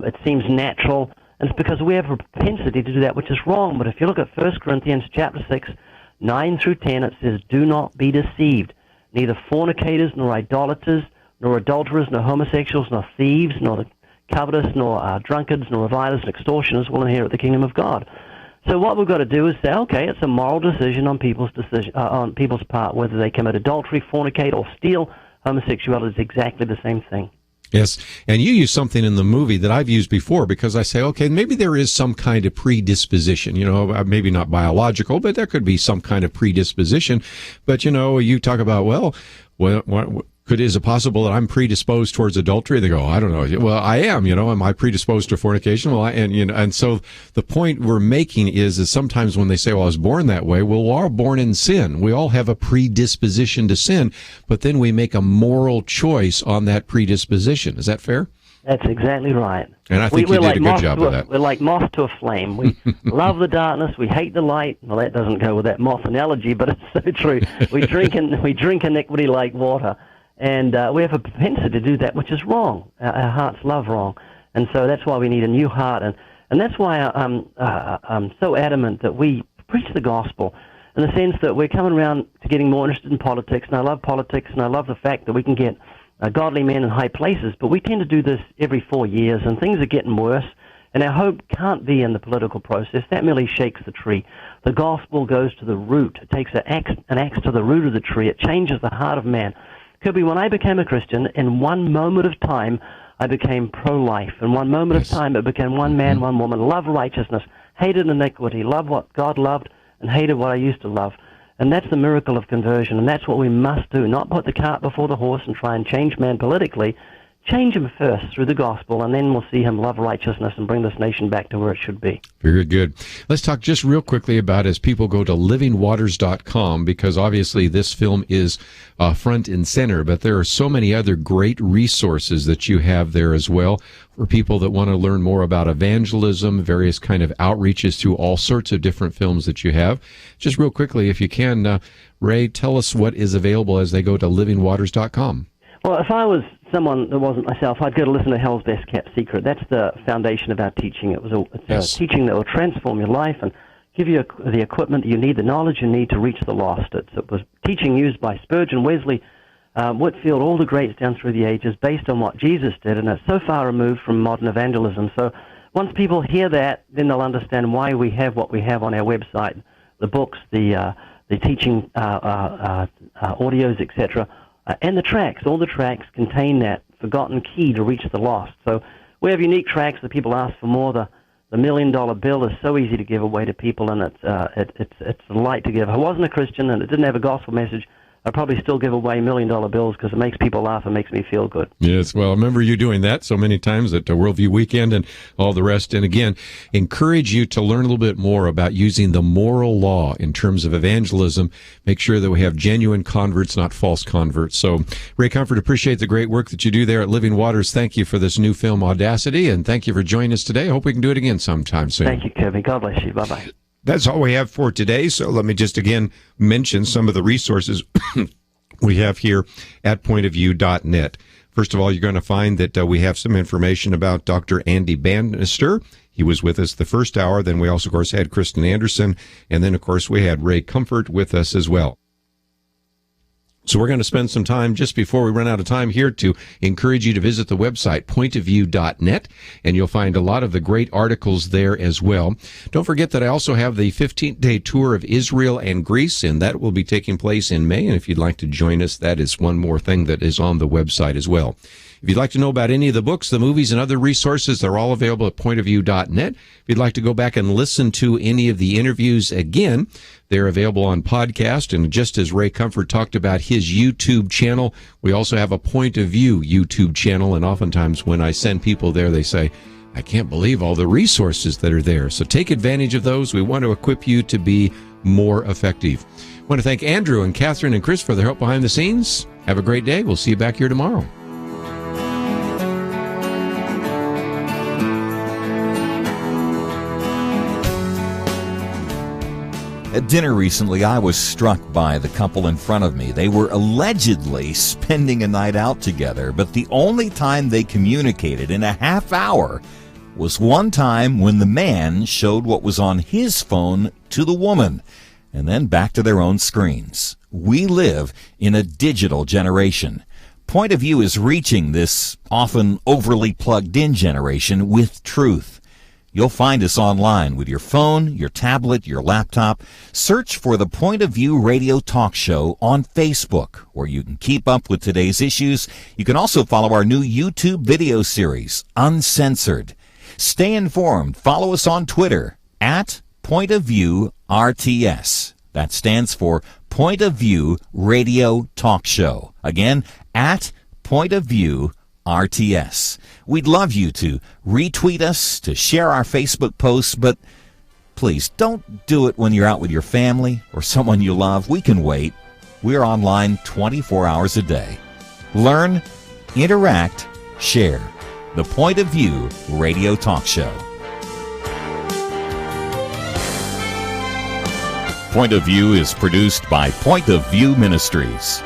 It seems natural. And it's because we have a propensity to do that, which is wrong. But if you look at 1 Corinthians chapter 6, 9 through 10, it says, do not be deceived. Neither fornicators, nor idolaters, nor adulterers, nor homosexuals, nor thieves, nor the covetous, nor drunkards, nor revilers, and extortioners will inherit the kingdom of God. So what we've got to do is say, okay, it's a moral decision on people's part, whether they commit adultery, fornicate, or steal. Homosexuality is exactly the same thing. Yes, and you use something in the movie that I've used before, because I say, okay, maybe there is some kind of predisposition, maybe not biological, but there could be some kind of predisposition. But, you talk about, is it possible that I'm predisposed towards adultery? They go, I don't know. Well, I am, am I predisposed to fornication? Well, and so the point we're making is sometimes when they say, well, I was born that way, well, we are born in sin. We all have a predisposition to sin, but then we make a moral choice on that predisposition. Is that fair? That's exactly right. And I think you did a good job of that. We're like moth to a flame. We love the darkness. We hate the light. Well, that doesn't go with that moth analogy, but it's so true. We drink iniquity like water. And we have a propensity to do that, which is wrong. Our hearts love wrong. And so that's why we need a new heart. And that's why I'm so adamant that we preach the gospel in the sense that we're coming around to getting more interested in politics. And I love politics, and I love the fact that we can get godly men in high places. But we tend to do this every 4 years, and things are getting worse. And our hope can't be in the political process. That merely shakes the tree. The gospel goes to the root. It takes an axe to the root of the tree. It changes the heart of man. Kerby, when I became a Christian, in one moment of time, I became pro-life. In one moment of time, it became one man, one woman, love righteousness, hated iniquity, love what God loved, and hated what I used to love. And that's the miracle of conversion, and that's what we must do, not put the cart before the horse and try and change man politically. Change him first through the gospel, and then we'll see him love righteousness and bring this nation back to where it should be. Very good. Let's talk just real quickly about, as people go to livingwaters.com, because obviously this film is front and center, but there are so many other great resources that you have there as well for people that want to learn more about evangelism, various kind of outreaches through all sorts of different films that you have. Just real quickly, if you can, Ray, tell us what is available as they go to livingwaters.com. Well, if I was someone that wasn't myself, I'd go to listen to Hell's Best Kept Secret. That's the foundation of our teaching. It's a teaching that will transform your life and give you the equipment that you need, the knowledge you need to reach the lost. It was teaching used by Spurgeon, Wesley, Whitefield, all the greats down through the ages, based on what Jesus did, and it's so far removed from modern evangelism. So once people hear that, then they'll understand why we have what we have on our website, the books, the teaching audios, etc., and the tracks. All the tracks contain that forgotten key to reach the lost. So we have unique tracks that people ask for more. The $1 million bill is so easy to give away to people, and it's a light to give. If I wasn't a Christian and it didn't have a gospel message, I'd probably still give away $1 million bills because it makes people laugh and makes me feel good. Yes, well, I remember you doing that so many times at Worldview Weekend and all the rest. And again, encourage you to learn a little bit more about using the moral law in terms of evangelism. Make sure that we have genuine converts, not false converts. So, Ray Comfort, appreciate the great work that you do there at Living Waters. Thank you for this new film, Audacity, and thank you for joining us today. I hope we can do it again sometime soon. Thank you, Kerby. God bless you. Bye-bye. That's all we have for today. So let me just again mention some of the resources we have here at pointofview.net. First of all, you're going to find that we have some information about Dr. Andy Bannister. He was with us the first hour. Then we also, of course, had Kristen Anderson. And then, of course, we had Ray Comfort with us as well. So we're going to spend some time just before we run out of time here to encourage you to visit the website, pointofview.net, and you'll find a lot of the great articles there as well. Don't forget that I also have the 15-day tour of Israel and Greece, and that will be taking place in May. And if you'd like to join us, that is one more thing that is on the website as well. If you'd like to know about any of the books, the movies, and other resources, they're all available at pointofview.net. If you'd like to go back and listen to any of the interviews again, they're available on podcast. And just as Ray Comfort talked about his YouTube channel, we also have a Point of View YouTube channel. And oftentimes when I send people there, they say, I can't believe all the resources that are there. So take advantage of those. We want to equip you to be more effective. I want to thank Andrew and Catherine and Chris for their help behind the scenes. Have a great day. We'll see you back here tomorrow. At dinner recently, I was struck by the couple in front of me. They were allegedly spending a night out together, but the only time they communicated in a half hour was one time when the man showed what was on his phone to the woman, and then back to their own screens. We live in a digital generation. Point of View is reaching this often overly plugged-in generation with truth. You'll find us online with your phone, your tablet, your laptop. Search for the Point of View Radio Talk Show on Facebook, where you can keep up with today's issues. You can also follow our new YouTube video series, Uncensored. Stay informed. Follow us on Twitter, at Point of View RTS. That stands for Point of View Radio Talk Show. Again, at Point of View RTS. We'd love you to retweet us, to share our Facebook posts, but please don't do it when you're out with your family or someone you love. We can wait. We're online 24 hours a day. Learn, interact, share. The Point of View Radio Talk Show. Point of View is produced by Point of View Ministries.